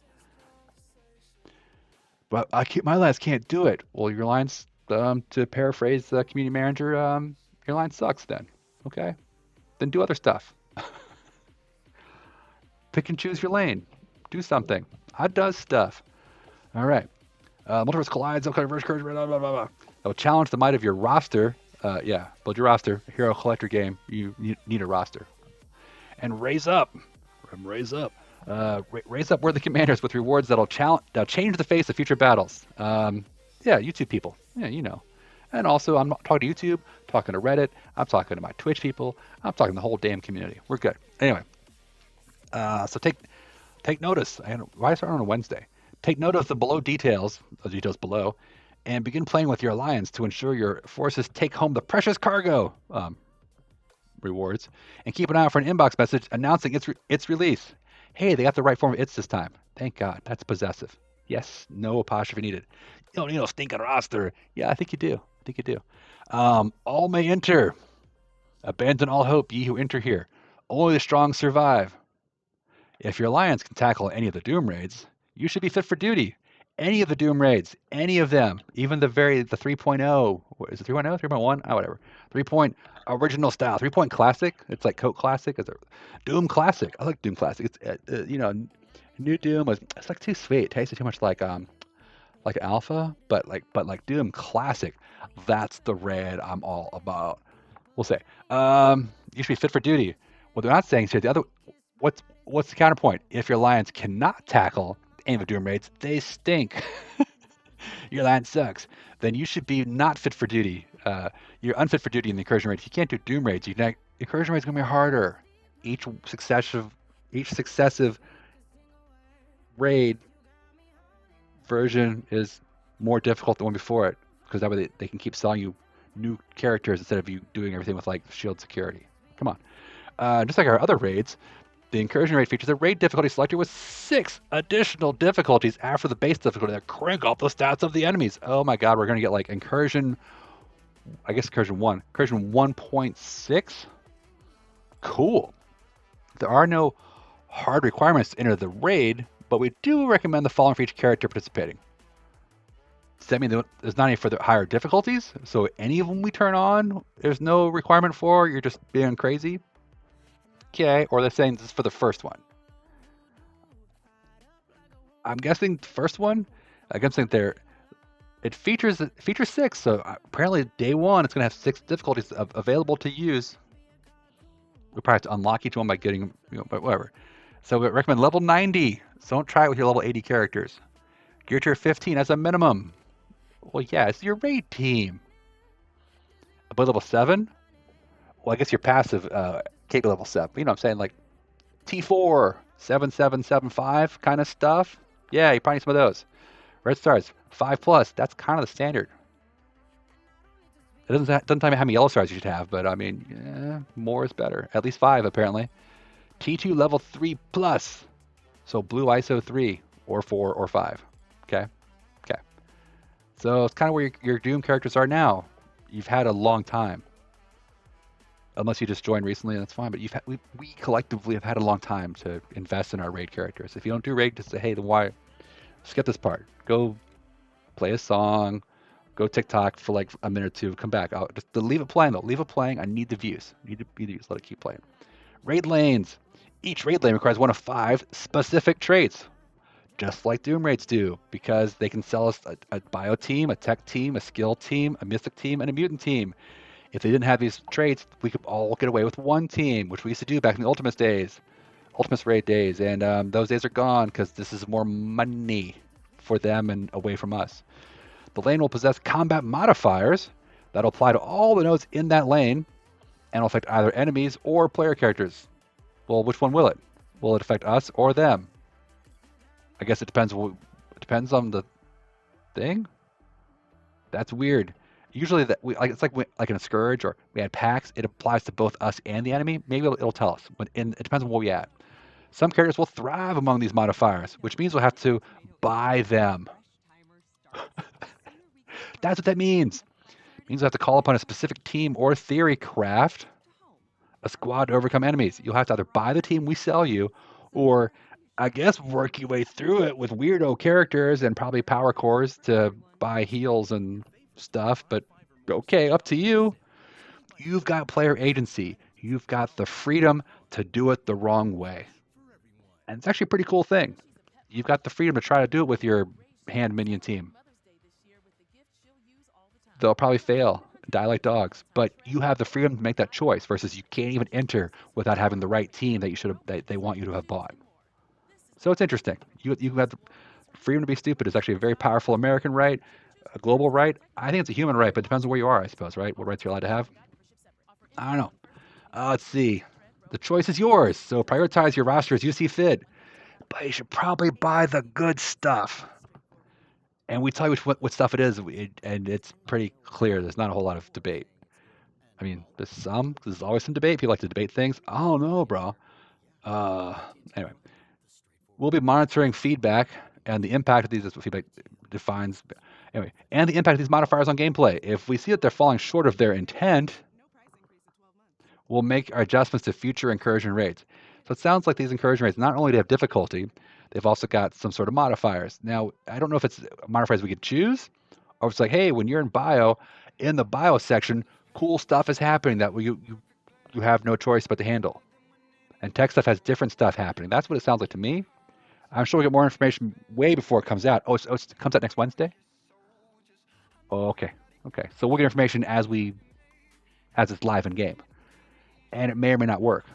But my alliance can't do it. Well, your alliance, to paraphrase the community manager, your alliance sucks then. Okay? Then do other stuff. Pick and choose your lane. Do something. It does stuff. All right. Multiverse collides. Okay, reverse courage. Blah, blah, blah, blah. That will challenge the might of your roster. Yeah, build your roster. Hero collector game. You need a roster. And raise up. Raise up. Raise up worthy commanders with rewards that'll change the face of future battles. Yeah, YouTube people. Yeah, you know. And also, I'm not talking to YouTube, talking to Reddit. I'm talking to my Twitch people. I'm talking to the whole damn community. We're good. Anyway, so take notice. And why start on a Wednesday? Take note of the details below, and begin playing with your alliance to ensure your forces take home the precious cargo rewards. And keep an eye out for an inbox message announcing its release. Hey, they got the right form of its this time. Thank God. That's possessive. Yes, no apostrophe needed. You don't need no stinking roster. Yeah, I think you do. I think you do. All may enter. Abandon all hope, ye who enter here. Only the strong survive. If your alliance can tackle any of the Doom raids, you should be fit for duty. Any of the Doom raids, any of them, even the 3.0, is it 3.0, 3.1? Oh, whatever. 3. Original style, 3 classic. It's like Coke classic. It's a Doom classic. I like Doom classic. It's new Doom it's like too sweet. It tasted too much like alpha, but like Doom classic. That's the raid I'm all about. We'll say. You should be fit for duty. What they're not saying is here. What's the counterpoint? If your alliance cannot tackle any of the Doom raids, they stink. Your alliance sucks. Then you should be not fit for duty. You're unfit for duty in the incursion raid. If you can't do Doom raids, incursion raid's gonna be harder. Each successive raid version is more difficult than the one before it, because that way they can keep selling you new characters instead of you doing everything with like shield security. Come on. Just like our other raids, the incursion raid features a raid difficulty selector with 6 additional difficulties after the base difficulty that crank up the stats of the enemies. Oh my god, we're going to get like incursion 1, incursion 1.6. Cool. There are no hard requirements to enter the raid, but we do recommend the following for each character participating. Does that mean there's not any further higher difficulties? So any of them we turn on, there's no requirement for, you're just being crazy? Okay, or they're saying this is for the first one. I'm guessing the first one. I'm guessing it features 6. So apparently day 1 it's gonna have 6 difficulties available to use. We probably have to unlock each one by getting but whatever. So we recommend level 90. So don't try it with your level 80 characters. Gear tier 15 as a minimum. Well, yeah, it's your raid team. But level 7. Well, I guess your passive can't be level 7. You know what I'm saying? Like T4, 7775 kind of stuff. Yeah, you probably need some of those. Red stars, 5+. That's kind of the standard. It doesn't tell me how many yellow stars you should have, but I mean, more is better. At least 5, apparently. T2 level 3+. So blue ISO 3, or 4, or 5. Okay? Okay. So it's kind of where your Doom characters are now. You've had a long time. Unless you just joined recently, that's fine. But we collectively have had a long time to invest in our raid characters. If you don't do raid, just say, hey, then why? Skip this part. Go play a song. Go TikTok for like a minute or two. Come back. Just leave it playing though. Leave it playing. I need the views. Need the views. Let it keep playing. Raid lanes. Each raid lane requires one of 5 specific traits, just like Doom raids do, because they can sell us a bio team, a tech team, a skill team, a mystic team, and a mutant team. If they didn't have these traits, we could all get away with one team, which we used to do back in the Ultimates days, Ultimates raid days, and those days are gone because this is more money for them and away from us. The lane will possess combat modifiers that'll apply to all the nodes in that lane and will affect either enemies or player characters. Well, which one will it? Will it affect us or them? I guess it depends. It depends on the thing. That's weird. Usually, it's like in a Scourge or we had packs. It applies to both us and the enemy. Maybe it'll tell us, but it depends on where we at. Some characters will thrive among these modifiers, which means we'll have to buy them. That's what that means. It means we'll have to call upon a specific team or theory craft a squad to overcome enemies. You'll have to either buy the team we sell you, or I guess work your way through it with weirdo characters and probably power cores to buy heals and stuff, but okay, up to you. You've got player agency. You've got the freedom to do it the wrong way. And it's actually a pretty cool thing. You've got the freedom to try to do it with your hand minion team. They'll probably fail, die like dogs, but you have the freedom to make that choice versus you can't even enter without having the right team that you should have, that they want you to have bought. So it's interesting. You have the freedom to be stupid is actually a very powerful American right, a global right. I think it's a human right, but it depends on where you are, I suppose, right? What rights you're allowed to have. I don't know. Let's see. The choice is yours, so prioritize your roster as you see fit. But you should probably buy the good stuff. And we tell you what stuff it is, and it's pretty clear. There's not a whole lot of debate. I mean, there's always some debate. People like to debate things. I don't know, bro. Uh, anyway, we'll be monitoring feedback and the impact of these. Is what feedback defines. Anyway, and the impact of these modifiers on gameplay. If we see that they're falling short of their intent, we'll make our adjustments to future incursion rates. So it sounds like these incursion rates not only do have difficulty, they've also got some sort of modifiers. Now, I don't know if it's modifiers we could choose, or it's like, hey, when you're in the bio section, cool stuff is happening that you have no choice but to handle. And tech stuff has different stuff happening. That's what it sounds like to me. I'm sure we'll get more information way before it comes out. It comes out next Wednesday? Oh, okay. Okay. So we'll get information as it's live in game. And it may or may not work.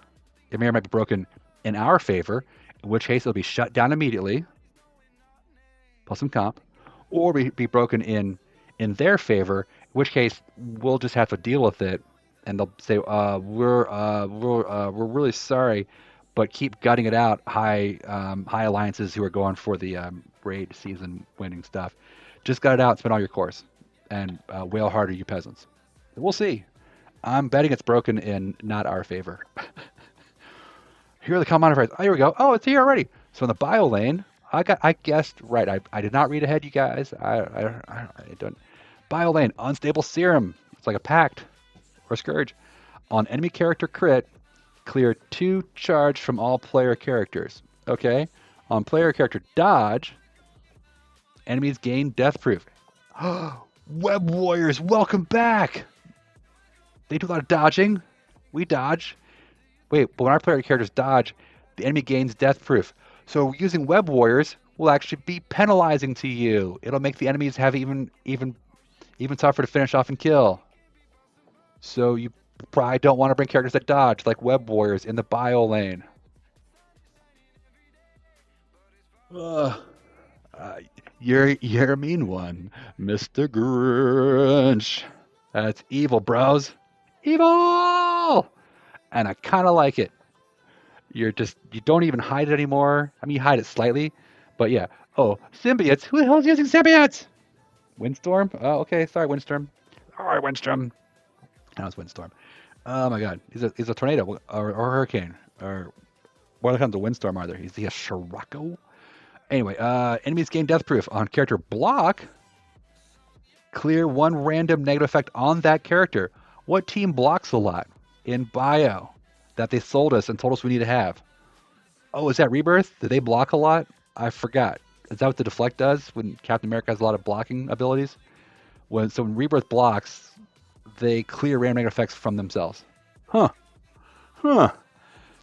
It may or might be broken in our favor, in which case it'll be shut down immediately, plus some comp, or be broken in their favor, in which case we'll just have to deal with it, and they'll say, we're really sorry, but keep gutting it out, high alliances who are going for the raid season winning stuff. Just gut it out, spend all your cores, and wail harder, you peasants. We'll see. I'm betting it's broken in not our favor. Here are the common modifiers. Oh, here we go. Oh, it's here already. So in the bio lane, I guessed right. I did not read ahead, you guys. I don't. Bio lane, unstable serum. It's like a pact or a scourge. On enemy character crit, clear 2 charge from all player characters. Okay. On player character dodge, enemies gain death proof. Web Warriors, welcome back. They do a lot of dodging. We dodge. Wait, but when our player characters dodge, the enemy gains death proof. So using Web Warriors will actually be penalizing to you. It'll make the enemies have even tougher to finish off and kill. So you probably don't want to bring characters that dodge, like Web Warriors in the bio lane. Uh, you're a mean one, Mr. Grinch. That's evil, bros. Evil! And I kind of like it. You don't even hide it anymore. I mean, you hide it slightly, but yeah. Oh, symbiotes. Who the hell is using symbiotes? Windstorm? Oh, okay. Sorry, Windstorm. All right, Windstorm. That was Windstorm. Oh my God. He's a tornado or hurricane or what kinds of windstorm are there? Is he a Scirocco? Anyway, enemies gain death proof on character block. Clear 1 random negative effect on that character. What team blocks a lot in bio that they sold us and told us we need to have? Oh, is that Rebirth? Do they block a lot? I forgot. Is that what the deflect does when Captain America has a lot of blocking abilities? When Rebirth blocks, they clear random negative effects from themselves. Huh. Huh.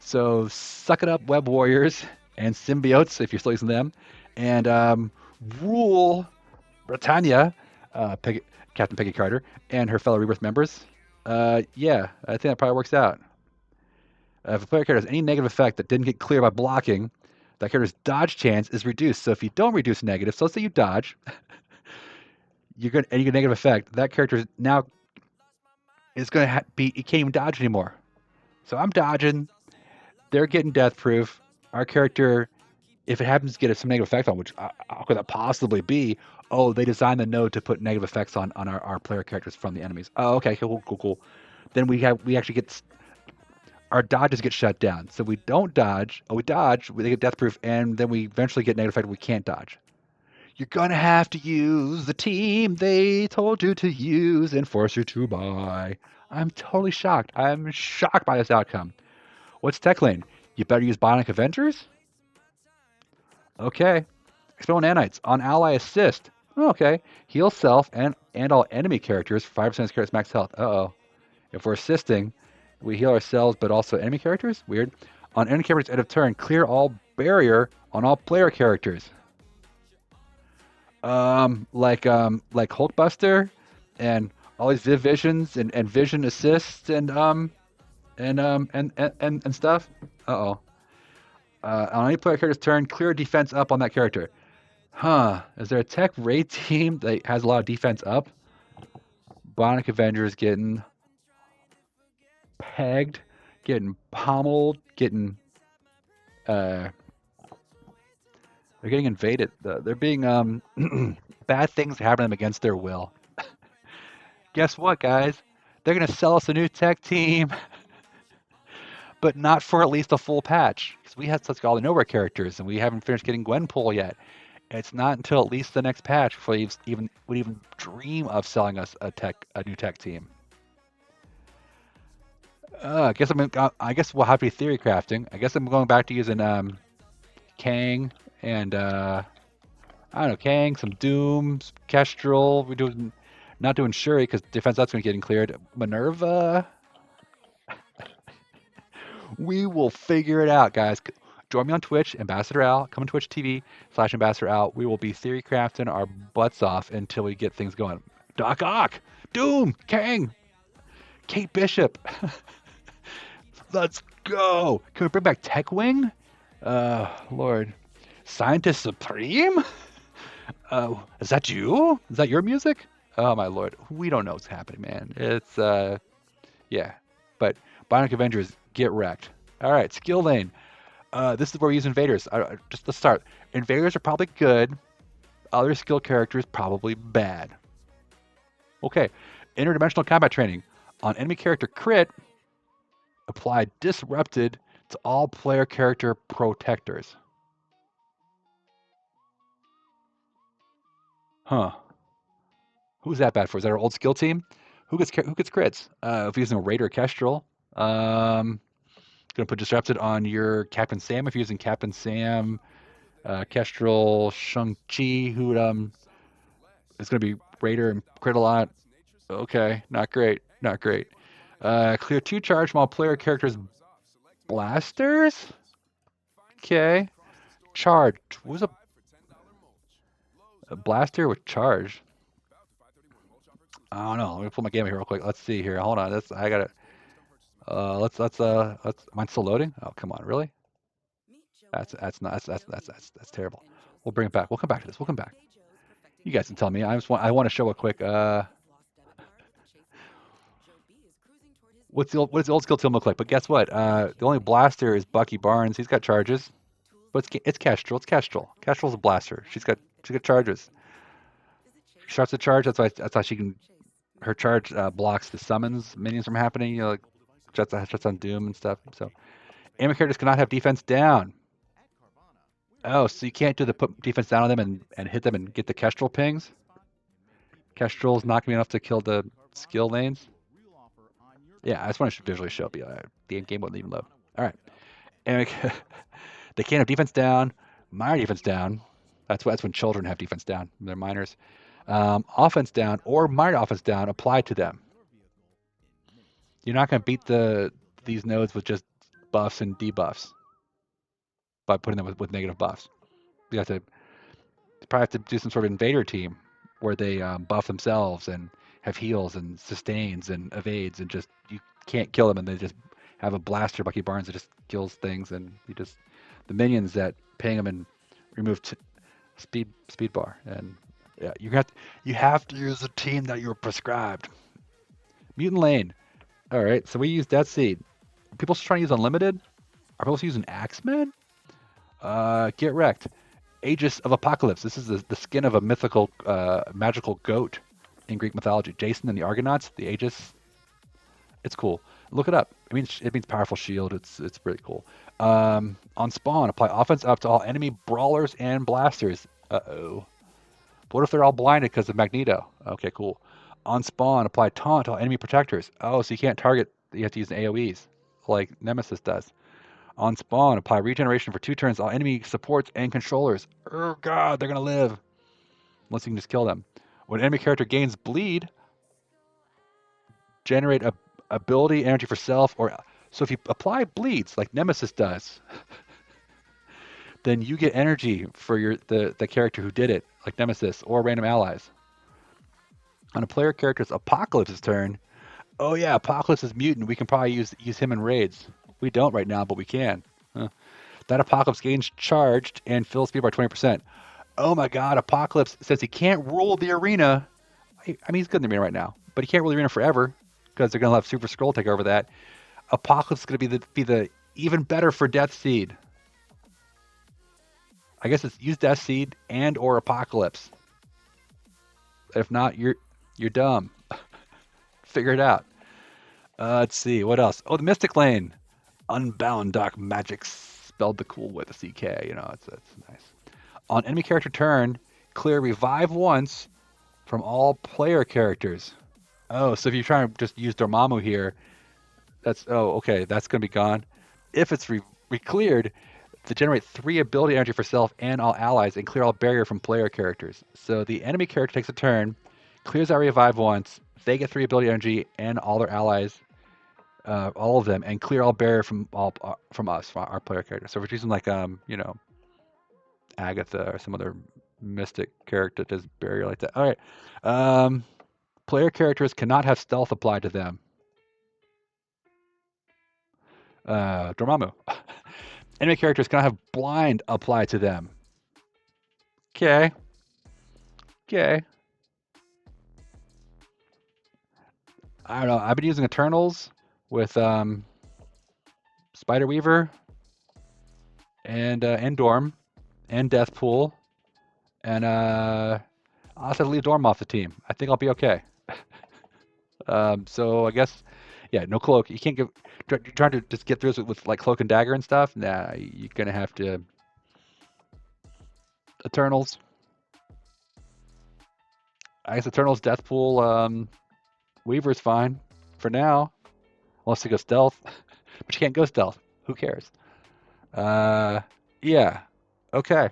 So suck it up, Web Warriors and symbiotes, if you're still using them, and rule Britannia, Captain Peggy Carter, and her fellow Rebirth members. Yeah, I think that probably works out. If a player character has any negative effect that didn't get clear by blocking, that character's dodge chance is reduced. So if you don't reduce negative, so let's say you dodge, you get a negative effect. That character now is going to be, you can't even dodge anymore. So I'm dodging. They're getting death proof. Our character, if it happens to get some negative effect on, which how could that possibly be? Oh, they designed the node to put negative effects on our player characters from the enemies. Oh, okay, cool. Then we actually get our dodges get shut down. So we don't dodge. Oh, we dodge. They get death proof, and then we eventually get negative effect. We can't dodge. You're gonna have to use the team they told you to use and force you to buy. I'm totally shocked. I'm shocked by this outcome. What's tech lane? You better use Bionic Avengers? Okay. Expendable nanites on ally assist. Oh, okay. Heal self and all enemy characters for 5% of characters max health. Uh-oh. If we're assisting, we heal ourselves but also enemy characters? Weird. On enemy characters end of turn, clear all barrier on all player characters. Like Hulkbuster and all these Viv Visions and Vision Assists and stuff. Uh-oh. On any player character's turn, clear defense up on that character. Huh. Is there a tech raid team that has a lot of defense up? Bionic Avengers getting pegged, getting pommeled, getting they're getting invaded. They're being bad things happen to them against their will. Guess what, guys? They're gonna sell us a new tech team, but not for at least a full patch. Because we had such all the nowhere characters, and we haven't finished getting Gwenpool yet. It's not until at least the next patch before they even would even dream of selling us a new tech team. I guess we'll have to be theory crafting. I guess I'm going back to using Kang and I don't know, Kang, some Doom, Kestrel. We're doing not doing Shuri because defense that's going to getting cleared. Minerva. We will figure it out, guys. Join me on Twitch, Ambassador Al. Come on Twitch TV/Ambassador Al. We will be theory crafting our butts off until we get things going. Doc Ock, Doom, Kang, Kate Bishop. Let's go. Can we bring back Tech Wing? Lord. Scientist Supreme? Is that you? Is that your music? Oh my lord. We don't know what's happening, man. It's yeah. But Bionic Avengers, get wrecked. Alright, skill lane. This is where we use invaders. Just to start. Invaders are probably good. Other skill characters probably bad. Okay. Interdimensional combat training. On enemy character crit, apply disrupted to all player character protectors. Huh. Who's that bad for? Is that our old skill team? Who gets crits? If you're using a Raider Kestrel, gonna put disrupted on your Captain Sam. If you're using Captain Sam, Kestrel, Shang-Chi, who is gonna be Raider and crit a lot. Okay, not great, not great. Clear 2 charge from all player characters blasters. Okay, charge. What's a blaster with charge? I don't know. Let me pull my game here real quick. Let's see here. Hold on. I got it. Am I still loading? Oh, come on, really? That's not that's terrible. We'll bring it back. We'll come back to this. We'll come back. You guys can tell me. I want to show a quick what does the old skill team look like? But guess what? The only blaster is Bucky Barnes. He's got charges. But it's Kestrel. It's Kestrel. Kestrel's a blaster. She's got charges. She starts a charge. That's why she can. Her charge blocks the summons minions from happening. You know, like shuts on Doom and stuff. So enemy characters cannot have defense down. Oh, so you can't do the put defense down on them and hit them and get the Kestrel pings? Kestrel's not going to be enough to kill the skill lanes? Yeah, I just want to visually show you. The game wouldn't even load. All right. And they can't have defense down, minor defense down. That's when children have defense down. They're minors. Offense down or minor offense down applied to them. You're not going to beat these nodes with just buffs and debuffs by putting them with negative buffs. You probably have to do some sort of invader team where they buff themselves and have heals and sustains and evades and just you can't kill them and they just have a blaster Bucky Barnes that just kills things and the minions that ping them and remove speed bar and yeah you have to use a team that you're prescribed. Mutant lane. All right, so we use Death Seed. Are people trying to use Unlimited? Are people using Axeman? Get wrecked. Aegis of Apocalypse. This is the skin of a mythical, magical goat in Greek mythology. Jason and the Argonauts, the Aegis. It's cool. Look it up. It means powerful shield. It's really cool. On spawn, apply offense up to all enemy brawlers and blasters. Uh-oh. What if they're all blinded because of Magneto? Okay, cool. On spawn, apply taunt to all enemy protectors. Oh, so you can't target. You have to use AoEs like Nemesis does. On spawn, apply regeneration for 2 turns. All enemy supports and controllers. Oh god, they're gonna live. Unless you can just kill them. When an enemy character gains bleed, generate a ability energy for self or so if you apply bleeds like Nemesis does, then you get energy for the character who did it, like Nemesis or random allies. On a player character's Apocalypse's turn, oh yeah, Apocalypse is mutant. We can probably use him in raids. We don't right now, but we can. Huh. That Apocalypse gains charged and fills speed by 20%. Oh my god, Apocalypse says he can't rule the arena. I mean, he's good in the arena right now, but he can't rule the arena forever because they're going to have Super Scroll take over that. Apocalypse is going to be the even better for Death Seed. I guess it's use Death Seed and or Apocalypse. If not, you're dumb. Figure it out. Let's see what else. Oh, the Mystic Lane, Unbound Dark Magic, spelled the cool with a CK. You know, it's nice. On enemy character turn, clear revive once from all player characters. Oh, so if you're trying to just use Dormammu here, that's okay. That's gonna be gone. If it's re-cleared, to generate 3 ability energy for self and all allies, and clear all barrier from player characters. So the enemy character takes a turn, clears that revive once. They get 3 ability energy and all their allies, all of them, and clear all barrier from us, from our player characters. So if we're using like you know, Agatha or some other mystic character that does barrier like that. All right. Player characters cannot have stealth applied to them. Dormammu. Enemy characters cannot have blind applied to them. Okay. Okay. I don't know. I've been using Eternals with Spider Weaver and Dorm and Deathpool, and I'll have to leave Dorm off the team. I think I'll be okay. So I guess, yeah, no cloak. You can't give. You're trying to just get through this with like cloak and dagger and stuff. Nah, you're gonna have to Eternals. I guess Eternals, Deathpool, Weaver's fine for now, unless you go stealth. But you can't go stealth. Who cares? Uh, yeah. Okay.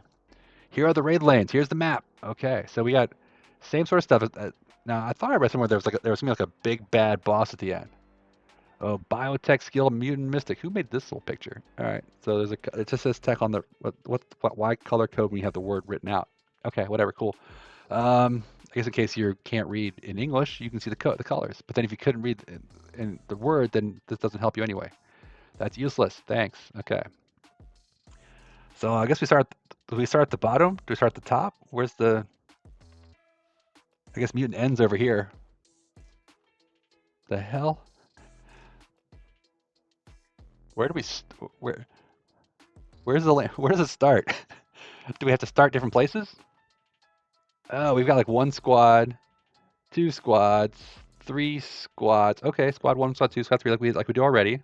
Here are the raid lanes. Here's the map. Okay, so we got same sort of stuff. Now I thought I read somewhere there was gonna be like a big bad boss at the end. Oh, biotech skill mutant mystic. Who made this little picture? All right, so it just says tech on the why color code when you have the word written out. Okay, whatever, cool. I guess in case you can't read in English, you can see the colors. But then if you couldn't read in the word, then this doesn't help you anyway. That's useless. Thanks. Okay. So I guess do we start at the bottom? Do we start at the top? Where's the? I guess mutant ends over here. The hell? Where do we? Where's the? Where does it start? Do we have to start different places? Oh, we've got like 1 squad, 2 squads, 3 squads. Okay, squad 1, squad 2, squad 3, like we do already.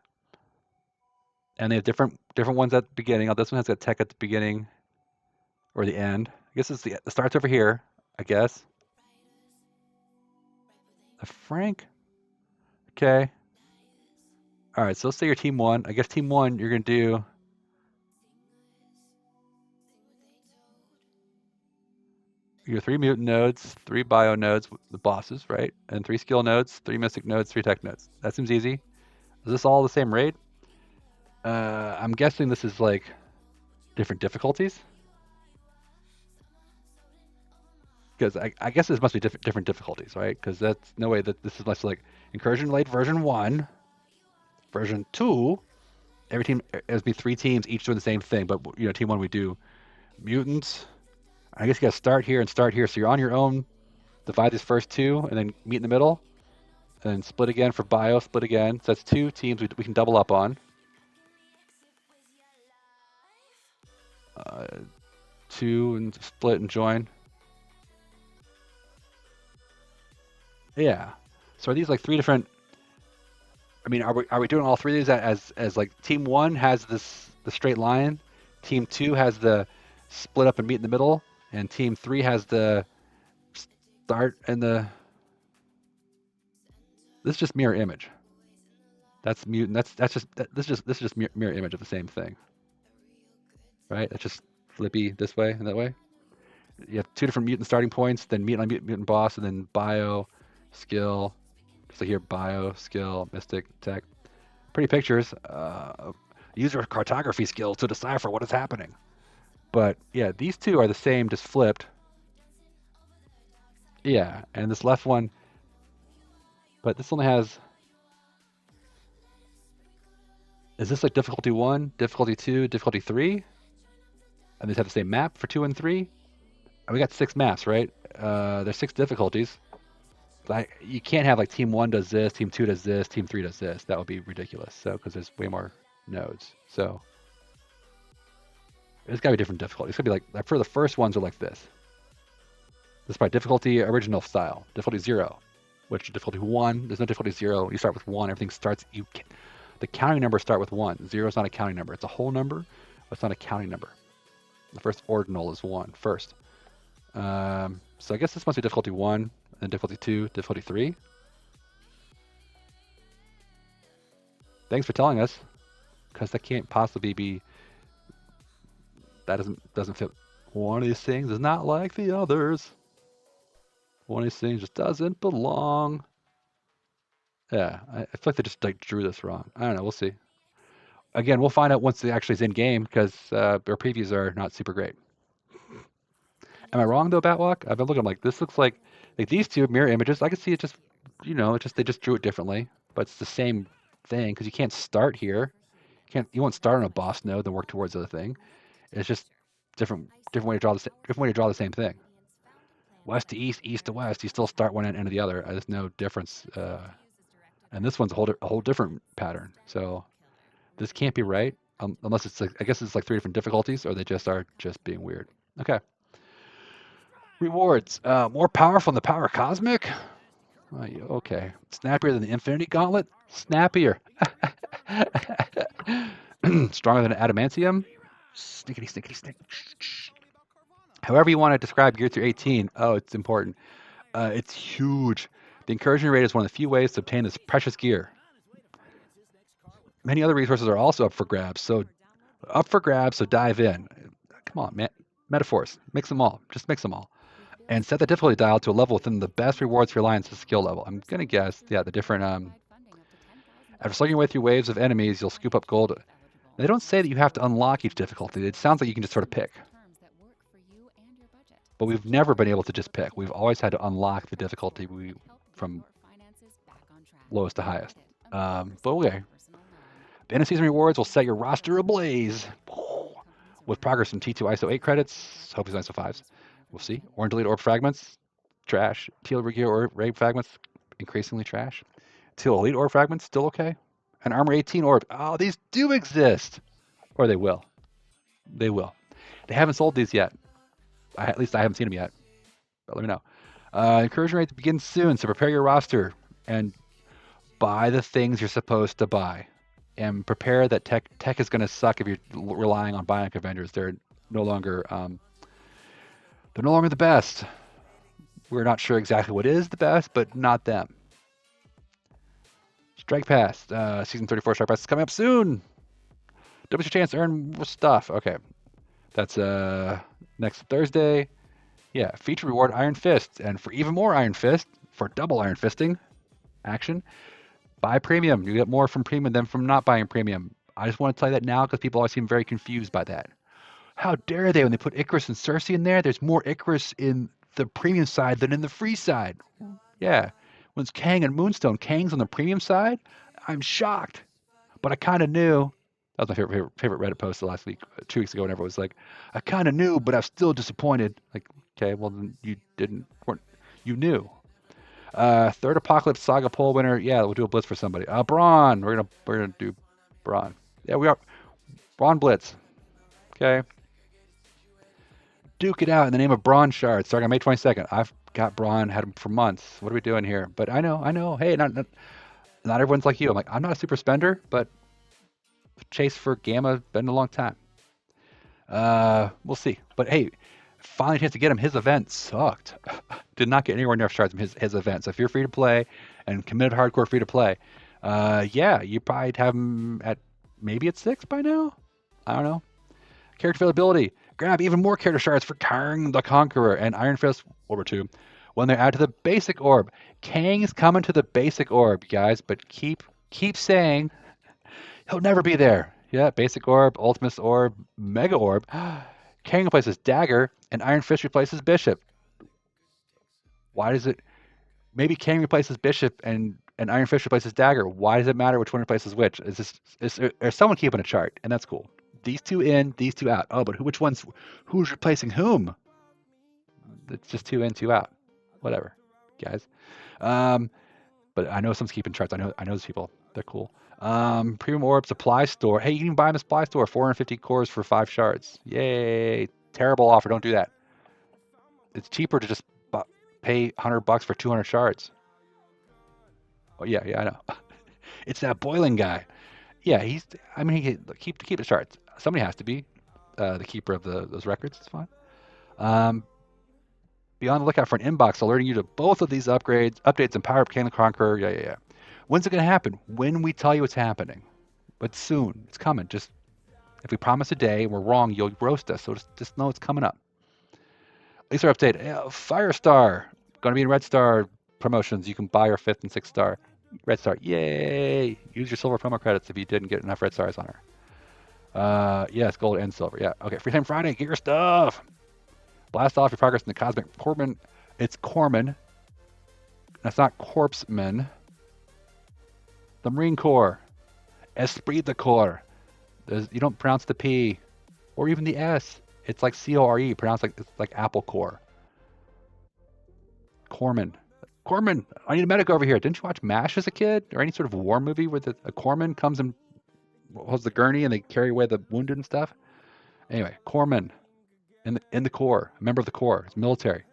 And they have different ones at the beginning. Oh, this one has got tech at the beginning or the end. I guess it starts over here. I guess. The Frank. Okay. All right. So let's say you're team 1. I guess team 1 you're gonna do. Your 3 mutant nodes, 3 bio nodes, the bosses, right? And 3 skill nodes, 3 mystic nodes, 3 tech nodes. That seems easy. Is this all the same raid? I'm guessing this is like different difficulties. Because I guess this must be different difficulties, right? Because that's no way that this is less like Incursion Late version 1, version 2. Every team, it'd be 3 teams, each doing the same thing. But you know, team 1 we do mutants. I guess you got to start here and start here. So you're on your own. Divide these first 2 and then meet in the middle. And then split again for bio, split again. So that's 2 teams we can double up on. 2 and split and join. Yeah. So are these like 3 different? I mean, are we doing all 3 of these as like team 1 has the straight line, team 2 has the split up and meet in the middle, and team 3 has the start and the. This is just mirror image. That's mutant. This is just mirror image of the same thing, right? That's just flippy this way and that way. You have two different mutant starting points, then mutant boss, and then bio, skill. Just like here, bio, skill, mystic, tech. Pretty pictures. User cartography skill to decipher what is happening. But yeah, these two are the same, just flipped. Yeah, and this left one, but this only has. Is this like difficulty 1, difficulty 2, difficulty 3? And these have the same map for 2 and 3? And we got 6 maps, right? There's 6 difficulties. Like you can't have like team 1 does this, team 2 does this, team 3 does this. That would be ridiculous. So because there's way more nodes. So it's got to be different difficulty. It's going to be like for the first ones are like this. This is probably difficulty original style. Difficulty 0, which difficulty 1, there's no difficulty 0. You start with 1, everything starts, the counting numbers start with 1. 0 is not a counting number. It's a whole number, but it's not a counting number. The first ordinal is 1 first. So I guess this must be difficulty 1, then difficulty 2, difficulty 3. Thanks for telling us, because that can't possibly be, that doesn't fit. One of these things is not like the others. One of these things just doesn't belong. Yeah, I feel like they just like drew this wrong. I don't know. We'll see. Again, we'll find out once it actually is in game because our previews are not super great. Am I wrong though, Batwalk? I've been looking like this looks like these two mirror images. I can see it just they just drew it differently, but it's the same thing because you can't start here. You won't start on a boss node then work towards the other thing. It's just different way to draw the same thing. West to east, east to west. You still start one end to the other. There's no difference. And this one's a whole different pattern. So this can't be right unless it's like I guess it's like 3 different difficulties, or they just are just being weird. Okay. Rewards. More powerful than the power cosmic? Okay. Snappier than the Infinity Gauntlet? Snappier. Stronger than adamantium? Snickety, snickety, snick. However you want to describe Gear Through 18. Oh, it's important. It's huge. The encouragement rate is one of the few ways to obtain this precious gear. Many other resources are also up for grabs, so dive in. Come on, man. Metaphors. Mix them all. Just mix them all. And set the difficulty dial to a level within the best rewards for Alliance's skill level. I'm going to guess, yeah, the different... After slugging your way through waves of enemies, you'll scoop up gold. They don't say that you have to unlock each difficulty. It sounds like you can just sort of pick. But we've never been able to just pick. We've always had to unlock the difficulty from lowest to highest. But okay. The end of season rewards will set your roster ablaze. With progress in T2 ISO 8 credits, hopefully ISO 5s. We'll see. Orange Elite Orb Fragments, trash. Teal Gear or Raid Fragments, increasingly trash. Teal Elite Orb Fragments, still okay. And Armor 18 Orb. Oh, these do exist. Or they will. They will. They haven't sold these yet. At least I haven't seen them yet. But let me know. Encouragement rate begins soon, so prepare your roster and buy the things you're supposed to buy. And prepare that tech is going to suck if you're relying on Bionic Avengers. They're no longer the best. We're not sure exactly what is the best, but not them. Strike Pass, Season 34 Strike Pass is coming up soon. Double your chance to earn more stuff. Okay, that's next Thursday. Yeah, feature reward Iron Fist, and for even more Iron Fist, for double Iron Fisting action, buy premium. You get more from premium than from not buying premium. I just want to tell you that now because people always seem very confused by that. How dare they when they put Icarus and Cersei in there? There's more Icarus in the premium side than in the free side. Yeah, when it's Kang and Moonstone, Kang's on the premium side. I'm shocked, but I kind of knew. That was my favorite Reddit post the last week, 2 weeks ago. Whenever it was like, I kind of knew, but I was still disappointed. Like, okay, well then you knew. Third Apocalypse Saga poll winner. Yeah, we'll do a blitz for somebody. Braun. We're gonna do Braun. Yeah, we are. Braun blitz. Okay. Duke it out in the name of Braun Shard, starting on May 22nd. I've got Braun, had him for months. What are we doing here? But I know. Hey, not everyone's like you. I'm like, I'm not a super spender, but chase for Gamma been a long time. We'll see. But hey, finally a chance to get him. His event sucked. Did not get anywhere near shards from his event. So if you're free to play and committed hardcore free to play, Yeah, you probably have them at maybe at 6 by now. I don't know. Character availability. Grab even more character shards for Kang the Conqueror and Iron Fist World War II when they're added to the basic orb. Kang's coming to the basic orb, guys, but keep saying he'll never be there. Yeah, basic orb, ultimate orb, mega orb. Kang replaces Dagger and Iron Fist replaces Bishop. Why does it? Maybe Kang replaces Bishop and Iron Fist replaces Dagger. Why does it matter which one replaces which? Is someone keeping a chart? And that's cool. These two in, these two out. Oh, but who's replacing whom? It's just two in, two out. Whatever, guys. Um, but I know someone's keeping charts. I know those people. They're cool. Premium Orb Supply Store. Hey, you can buy them in Supply Store. 450 cores for 5 shards. Yay! Terrible offer. Don't do that. It's cheaper to just pay $100 for 200 shards. Oh yeah, I know. It's that boiling guy. Yeah, I mean, he keep the charts. Somebody has to be the keeper of those records. It's fine. Um, be on the lookout for an inbox alerting you to both of these updates, and Power Up King the Conqueror. Yeah. When's it gonna happen? When we tell you it's happening. But soon. It's coming. Just if we promise a day and we're wrong, you'll roast us. So just know it's coming up. Laser update. Firestar. Gonna be in Red Star promotions. You can buy your 5th and 6th star. Red Star. Yay! Use your silver promo credits if you didn't get enough red stars on her. Yes, gold and silver. Yeah. Okay. Free Time Friday. Get your stuff. Blast off your progress in the Cosmic Corpsman. It's Corpsman. That's not Corpsman. The Marine Corps. Esprit de Corps. You don't pronounce the P or even the S. It's like C-O-R-E. Pronounced like it's like Apple Core. Corpsman. Corpsman. I need a medic over here. Didn't you watch MASH as a kid or any sort of war movie where a corpsman comes and holds the gurney and they carry away the wounded and stuff? Anyway, corpsman in the Corps, a member of the Corps. It's military.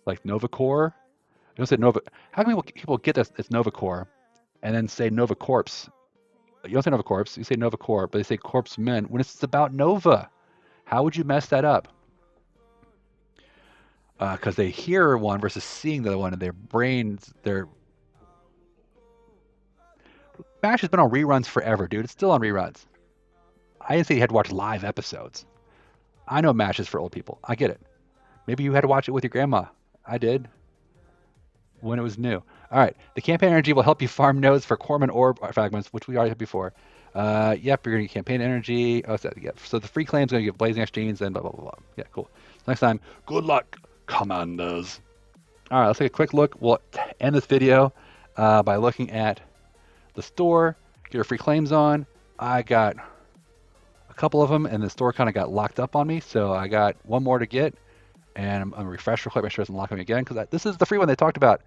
Like Nova Corps. You don't say Nova. How can people get this? It's Nova Corps, and then say Nova Corps. You don't say Nova Corps. You say Nova Corps, but they say Corpsmen when it's about Nova. How would you mess that up? Because they hear one versus seeing the other one, and their brains, MASH has been on reruns forever, dude. It's still on reruns. I didn't say you had to watch live episodes. I know MASH is for old people. I get it. Maybe you had to watch it with your grandma. I did. When it was new. All right. The campaign energy will help you farm nodes for Corpsman orb fragments, which we already had before. Yep, you're going to get campaign energy. So the free claim's going to get blazing exchange and blah, blah, blah, blah. Yeah, cool. So next time, good luck, commanders. All right, let's take a quick look. We'll end this video by looking at the store, get your free claims on. I got a couple of them, and the store kind of got locked up on me, so I got one more to get. And I'm going to refresh real quick, make sure it doesn't lock me again, because this is the free one they talked about.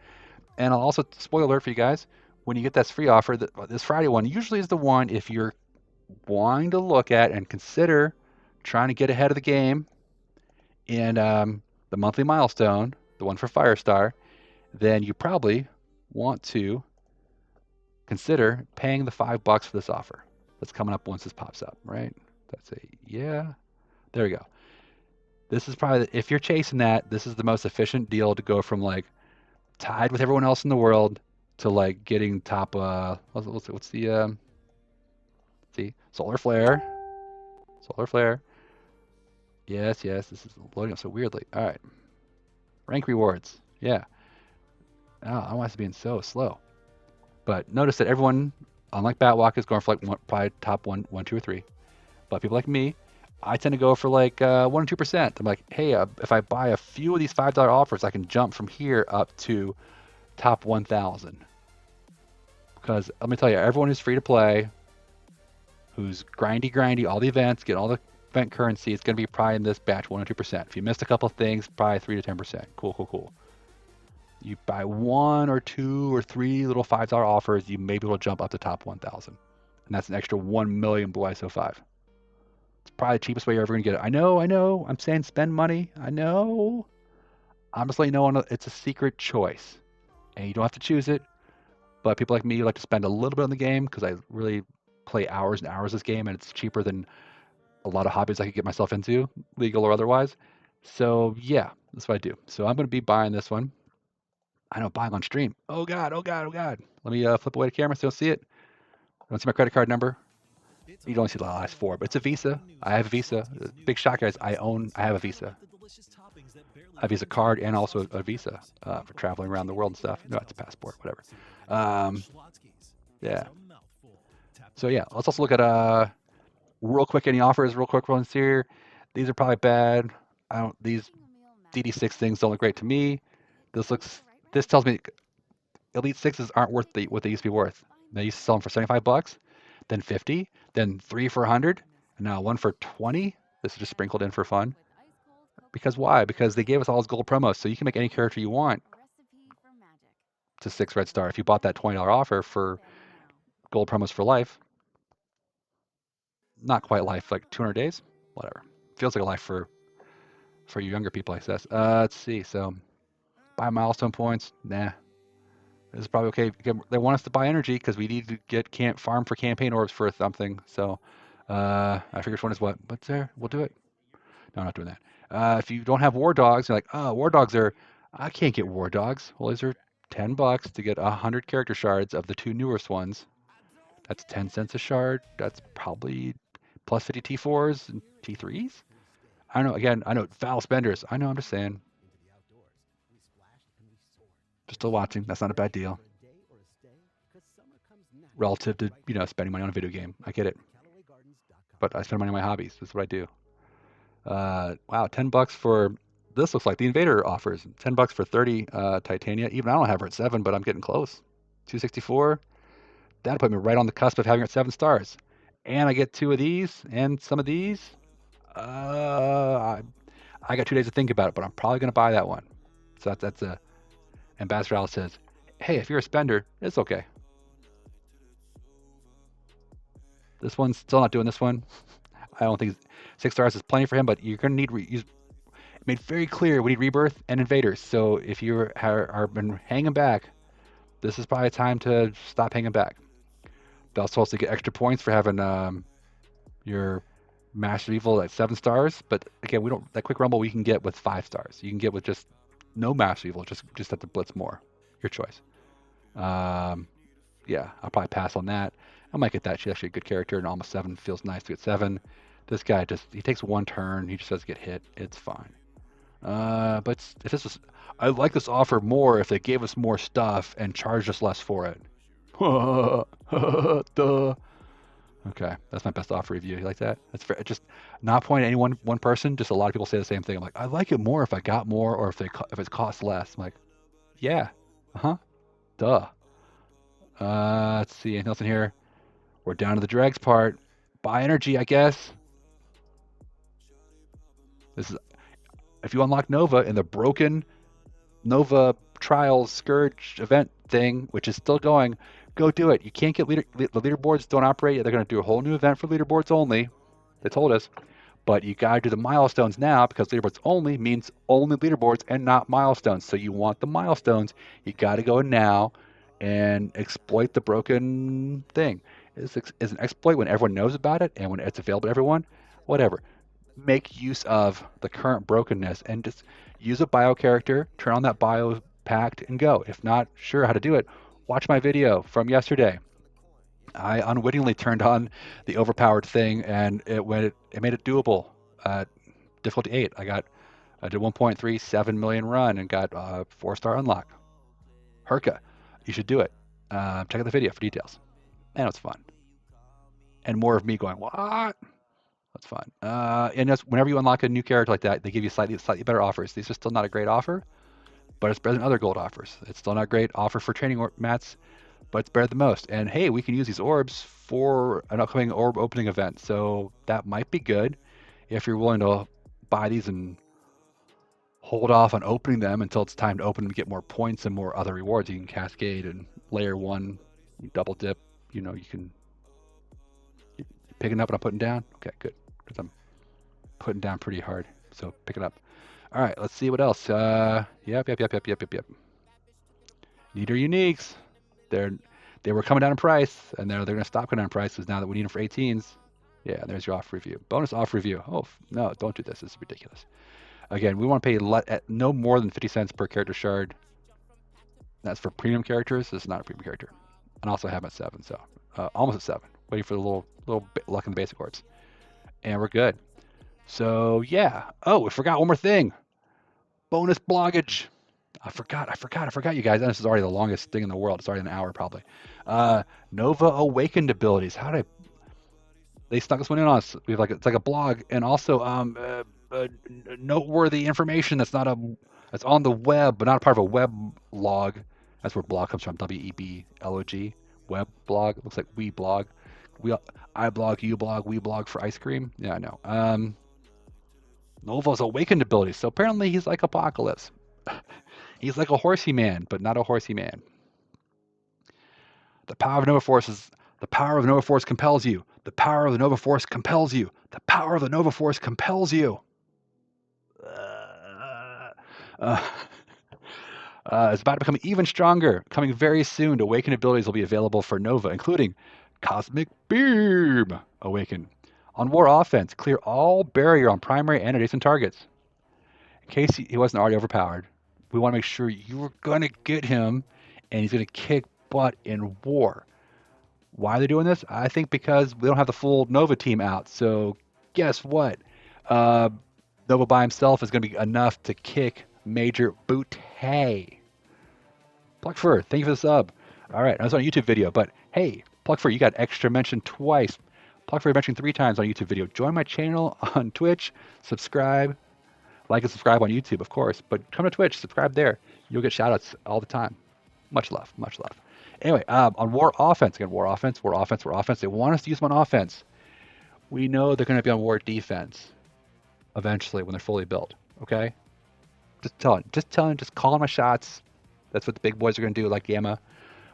And I'll also, spoiler alert for you guys, when you get this free offer, this Friday one usually is the one if you're wanting to look at and consider trying to get ahead of the game in the monthly milestone, the one for Firestar, then you probably want to consider paying the $5 for this offer. That's coming up once this pops up, right? That's yeah. There we go. This is probably, if you're chasing that, this is the most efficient deal to go from like tied with everyone else in the world to like getting top, what's the, see, Solar Flare. Yes, this is loading up so weirdly. All right. Rank rewards. Yeah. Oh, I don't want this being so slow. But notice that everyone, unlike Batwalk, is going for like probably top 1, 2, or 3. But people like me, I tend to go for like 1 or 2%. I'm like, hey, if I buy a few of these $5 offers, I can jump from here up to top 1,000. Because let me tell you, everyone who's free to play, who's grindy, all the events, get all the event currency, it's going to be probably in this batch 1 or 2%. If you missed a couple of things, probably 3 to 10%. Cool. You buy 1 or 2 or 3 little $5 offers, you maybe will jump up to top 1,000. And that's an extra 1 million Blue ISO 5. It's probably the cheapest way you're ever going to get it. I know. I'm saying spend money. I know. I'm just letting you know it's a secret choice. And you don't have to choose it. But people like me like to spend a little bit on the game because I really play hours and hours this game, and it's cheaper than a lot of hobbies I could get myself into, legal or otherwise. So yeah, that's what I do. So I'm going to be buying this one. I know, buying on stream. Oh God, oh God, oh God. Let me flip away the camera so you don't see it. Don't see my credit card number. You don't see the last four, but it's a Visa. I have a Visa. The big shock is I have a Visa. I have a Visa card and also a Visa for traveling around the world and stuff. No, it's a passport, whatever. Um, yeah. So yeah, let's also look at real quick any offers, real quick ones here. These are probably bad. I don't. These DD6 things don't look great to me. This looks. This tells me Elite Sixes aren't worth what they used to be worth. They used to sell them for 75 bucks, then 50, then three for 100, and now one for 20. This is just sprinkled in for fun. Because why? Because they gave us all those gold promos, so you can make any character you want to 6 red star. If you bought that $20 offer for gold promos for life, not quite life, like 200 days, whatever. Feels like a life for you younger people, I guess. Let's see. So buy milestone points. Nah. This is probably okay. They want us to buy energy because we need to get farm for campaign orbs for something. So I figure which one is what. What's there? We'll do it. No, I'm not doing that. If you don't have war dogs, you're like, oh, war dogs are. I can't get war dogs. Well, these are $10 to get 100 character shards of the 2 newest ones. That's 10 cents a shard. That's probably plus 50 T4s and T3s. I don't know. Again, I know foul spenders. I know. I'm just saying. Just still watching. That's not a bad deal. Relative to spending money on a video game. I get it. But I spend money on my hobbies. That's what I do. Wow, $10 for this looks like the Invader offers. $10 for 30 Titania. Even I don't have her at 7, but I'm getting close. 264. That'll put me right on the cusp of having her at 7 stars. And I get 2 of these and some of these. I got 2 days to think about it, but I'm probably going to buy that one. So that's a. Ambassador Alice says, hey, if you're a spender, it's okay. This one's still not doing this one. I don't think 6 stars is plenty for him, but you're going to need made very clear we need Rebirth and Invaders. So if you are been hanging back, this is probably time to stop hanging back. They'll also get extra points for having your Master Evil at 7 stars. But again, we don't that quick rumble we can get with 5 stars. You can get with just no Master Evil, just have to blitz more. Your choice. Yeah, I'll probably pass on that. I might get that. She's actually a good character, and almost 7 feels nice to get 7. This guy he takes 1 turn. He just doesn't get hit. It's fine. But if this was, I like this offer more if they gave us more stuff and charged us less for it. Duh. Okay, that's my best offer review. You like that? That's fair. Just not pointing at any one person. Just a lot of people say the same thing. I'm like, I like it more if I got more or if it costs less. I'm like, yeah, duh. Let's see, anything else in here? We're down to the dregs part. Buy energy, I guess. This is if you unlock Nova in the broken Nova Trials Scourge event thing, which is still going, go do it. You can't get the leaderboards don't operate. They're going to do a whole new event for leaderboards only. They told us. But you got to do the milestones now because leaderboards only means only leaderboards and not milestones. So you want the milestones. You got to go now and exploit the broken thing. Is an exploit when everyone knows about it and when it's available to everyone? Whatever. Make use of the current brokenness and just use a bio character, turn on that bio pact, and go. If not sure how to do it, watch my video from yesterday. I unwittingly turned on the overpowered thing, and it made it doable. Difficulty 8. I did 1.37 million run and got a 4-star unlock. Herka, you should do it. Check out the video for details. And it's fun. And more of me going, what? That's fun. And whenever you unlock a new character like that, they give you slightly better offers. These are still not a great offer, but it's better than other gold offers. It's still not a great offer for training mats, but it's better than most. And hey, we can use these orbs for an upcoming orb opening event, so that might be good if you're willing to buy these and hold off on opening them until it's time to open them to get more points and more other rewards. You can cascade and layer 1, you double dip. You can picking up what I'm putting down. Okay, good, because I'm putting down pretty hard. So pick it up. All right, let's see what else. Yep. Need our uniques. They were coming down in price, and they're going to stop coming down in prices now that we need them for 18s. Yeah, there's your off review. Bonus off review. Oh, no, don't do this. This is ridiculous. Again, we want to pay no more than 50 cents per character shard. That's for premium characters. This is not a premium character. And also I have him at 7, so almost at 7. Waiting for the little luck in the basic orbs. And we're good. So yeah. Oh, we forgot one more thing. Bonus bloggage. I forgot, you guys. And this is already the longest thing in the world. It's already an hour probably. Uh, Nova Awakened abilities. How did they snuck this one in on us? We have it's like a blog, and also noteworthy information that's on the web, but not a part of a web log. That's where blog comes from. WEBLOG. Web blog. It looks like we blog. We I blog, you blog, we blog for ice cream. Yeah, I know. Nova's awakened abilities. So apparently he's like Apocalypse. He's like a horsey man, but not a horsey man. The power of Nova Force is the power of the Nova Force compels you. The power of the Nova Force compels you. The power of the Nova Force compels you. Uh, it's about to become even stronger. Coming very soon, awakened abilities will be available for Nova, including Cosmic Beam Awaken. On War Offense, clear all barrier on primary and adjacent targets. In case he wasn't already overpowered, we want to make sure you're going to get him, and he's going to kick butt in war. Why are they doing this? I think because we don't have the full Nova team out. So guess what? Nova by himself is going to be enough to kick Major Bootay. Pluckfur, thank you for the sub. All right, I was on a YouTube video, but hey, Pluckfur, you got extra mentioned twice. Pluckfur mentioned 3 times on a YouTube video. Join my channel on Twitch, subscribe, like and subscribe on YouTube, of course, but come to Twitch, subscribe there. You'll get shoutouts all the time. Much love, much love. Anyway, on War Offense, again, War Offense. They want us to use them on offense. We know they're going to be on War Defense eventually when they're fully built, okay? Just calling my shots. That's what the big boys are going to do, like Gamma.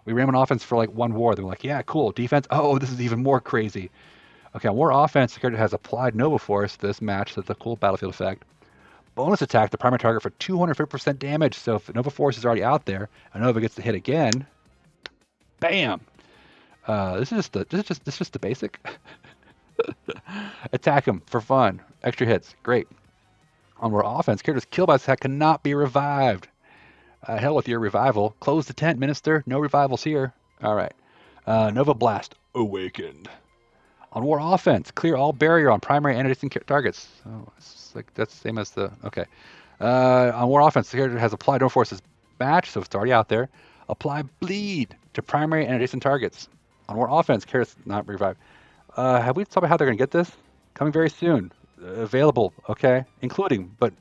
We ran on offense for like one war. They were like, yeah, cool. Defense, oh, this is even more crazy. Okay, on War Offense, the character has applied Nova Force this match. That's a cool battlefield effect. Bonus attack, the primary target for 250% damage. So if Nova Force is already out there, and Nova gets to hit again, bam! This is just the basic. Attack him for fun. Extra hits, great. On War Offense, characters killed by this attack cannot be revived. Hell with your revival. Close the tent, Minister. No revivals here. All right. Nova Blast awakened. On War Offense, clear all barrier on primary and adjacent targets. Oh, it's like that's the same as the okay. On War Offense, the character has applied Nova Force's match, so it's already out there. Apply bleed to primary and adjacent targets. On War Offense, characters not revived. Have we talked about how they're going to get this? Coming very soon. Available, okay, but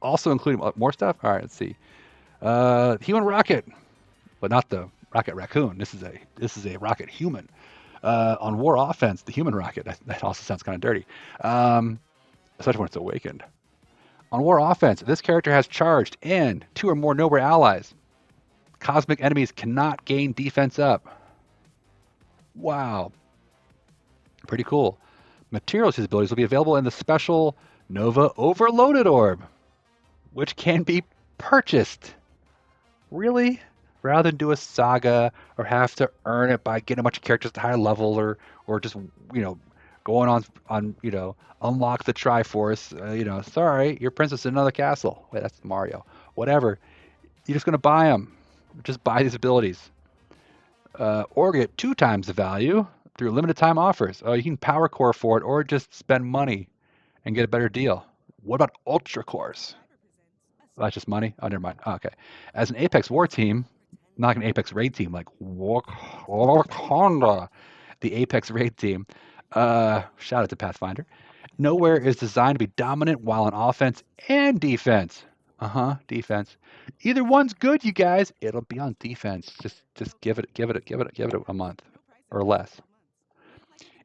also including more stuff. All right, let's see. Human rocket, but not the rocket raccoon. This is a rocket human. On War Offense, the human rocket. That also sounds kind of dirty, especially when it's awakened. On War Offense, this character has charged and 2 or more Nova allies. Cosmic enemies cannot gain defense up. Wow. Pretty cool. Materials his abilities will be available in the special Nova Overloaded Orb, which can be purchased. Really? Rather than do a saga or have to earn it by getting a bunch of characters at high level or just, going on unlock the Triforce. Sorry, your princess in another castle. Wait, that's Mario. Whatever. You're just going to buy them. Just buy these abilities. Or get 2 times the value through limited time offers. You can power core for it or just spend money and get a better deal. What about Ultra Cores? That's just money? Oh, never mind. Oh, okay. As an Apex War team, not like an Apex Raid team, like Wakanda, the Apex Raid team. Shout out to Pathfinder. Nowhere is designed to be dominant while on offense and defense. Defense. Either one's good, you guys. It'll be on defense. Just give it a month or less.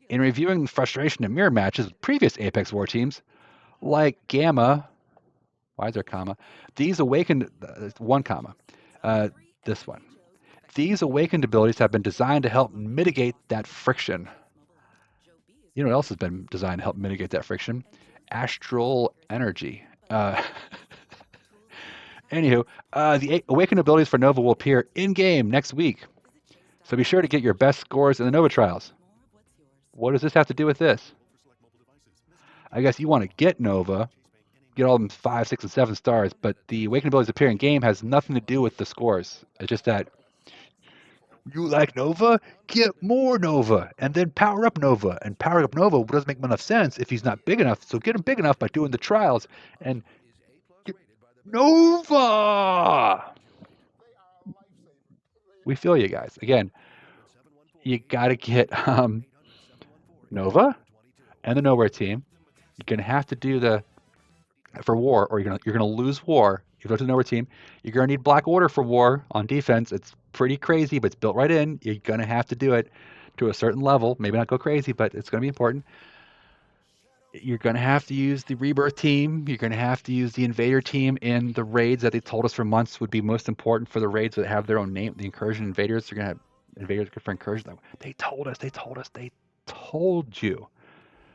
In reviewing the frustration and mirror matches with previous Apex War teams, like Gamma, why is there a comma? These awakened, one comma, this one. These awakened abilities have been designed to help mitigate that friction. You know what else has been designed to help mitigate that friction? Astral energy. Anywho, the awakened abilities for Nova will appear in-game next week. So be sure to get your best scores in the Nova trials. What does this have to do with this? I guess you want to get Nova, get all them 5, 6, and 7 stars, but the awakening abilities appear in game has nothing to do with the scores. It's just that you like Nova, get more Nova, and then power up Nova. And powering up Nova doesn't make enough sense if he's not big enough. So get him big enough by doing the trials and get Nova. We feel you guys. Again, you got to get Nova and the Nowhere team. You're gonna have to do the for war, or you're gonna lose war. You go to the Nowhere team. You're gonna need Black Order for war on defense. It's pretty crazy, but it's built right in. You're gonna have to do it to a certain level. Maybe not go crazy, but it's gonna be important. You're gonna have to use the Rebirth team. You're gonna have to use the Invader team in the raids that they told us for months would be most important for the raids that have their own name. The Incursion Invaders. They're gonna have Invaders for Incursion. They told us. They told you.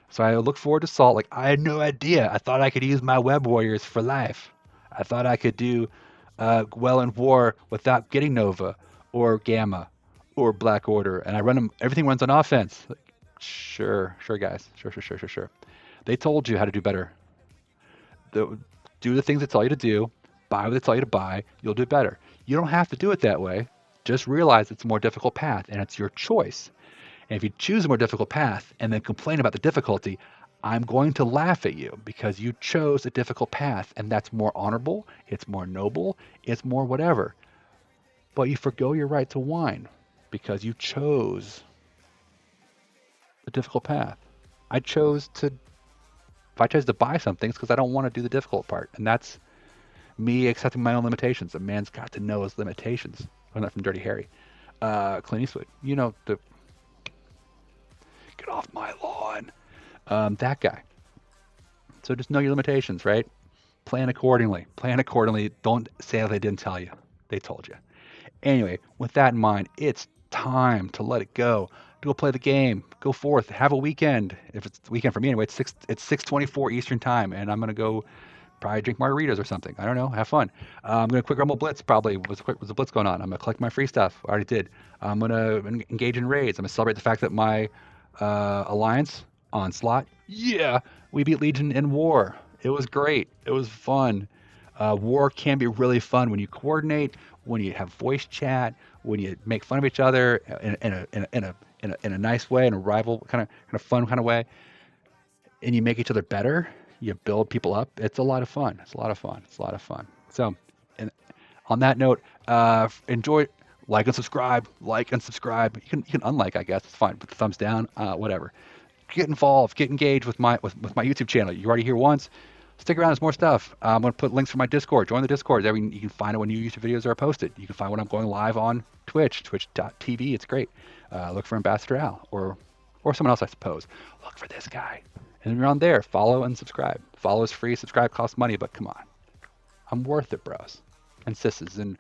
So I look forward to Salt. Like, I had no idea. I thought I could use my Web Warriors for life. I thought I could do well in war without getting Nova or Gamma or Black Order. And I run them. Everything runs on offense. Like, sure, guys. Sure. They told you how to do better. Do the things they tell you to do. Buy what they tell you to buy. You'll do better. You don't have to do it that way. Just realize it's a more difficult path, and it's your choice. And if you choose a more difficult path and then complain about the difficulty, I'm going to laugh at you because you chose a difficult path, and that's more honorable, it's more noble, it's more whatever. But you forgo your right to whine because you chose the difficult path. If I chose to buy something, it's because I don't want to do the difficult part. And that's me accepting my own limitations. A man's got to know his limitations. I learned that from Dirty Harry. Clint Eastwood, get off my lawn. That guy. So just know your limitations, right? Plan accordingly. Don't say that they didn't tell you. They told you. Anyway, with that in mind, it's time to let it go. Go play the game. Go forth. Have a weekend. If it's the weekend for me anyway, it's 6:24 Eastern time, and I'm gonna go probably drink margaritas or something. I don't know. Have fun. I'm gonna quick rumble blitz probably. What's the blitz going on? I'm gonna collect my free stuff. I already did. I'm gonna engage in raids. I'm gonna celebrate the fact that my alliance onslaught. Yeah, we beat Legion in war. It was great. It was fun. War can be really fun when you coordinate, when you have voice chat, when you make fun of each other in a nice way, in a rival kind of fun kind of way, and you make each other better. You build people up. It's a lot of fun. It's a lot of fun. So, and on that note, enjoy. Like and subscribe. You can unlike, I guess. It's fine. Put the thumbs down. Whatever. Get involved. Get engaged with my YouTube channel. You're already here once. Stick around. There's more stuff. I'm going to put links for my Discord. Join the Discord. You can find it when new YouTube videos are posted. You can find when I'm going live on Twitch, twitch.tv. It's great. Look for Ambassador Al or someone else, I suppose. Look for this guy. And you're on there. Follow and subscribe. Follow is free. Subscribe costs money, but come on. I'm worth it, bros. And sisses and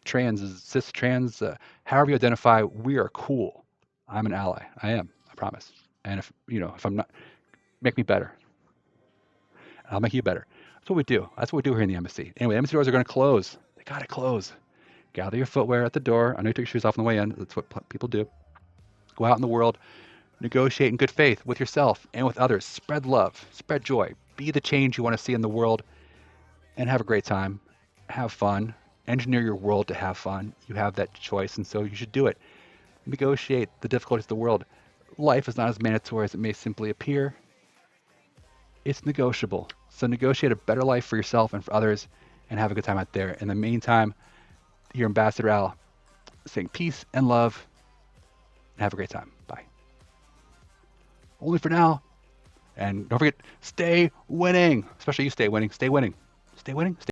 trans, however you identify, we are cool. I'm an ally. I am. I promise. And if I'm not, make me better. I'll make you better. That's what we do. That's what we do here in the embassy. Anyway, embassy doors are going to close. They got to close. Gather your footwear at the door. I know you took your shoes off on the way in. That's what people do. Go out in the world. Negotiate in good faith with yourself and with others. Spread love. Spread joy. Be the change you want to see in the world. And have a great time. Have fun. Engineer your world to have fun. You have that choice, and so you should do it. Negotiate the difficulties of the world. Life is not as mandatory as it may simply appear. It's negotiable. So negotiate a better life for yourself and for others, and have a good time out there. In the meantime, your Ambassador Al saying peace and love, and have a great time. Bye. Only for now. And don't forget, stay winning. Especially you, stay winning. Stay winning. Stay winning. Stay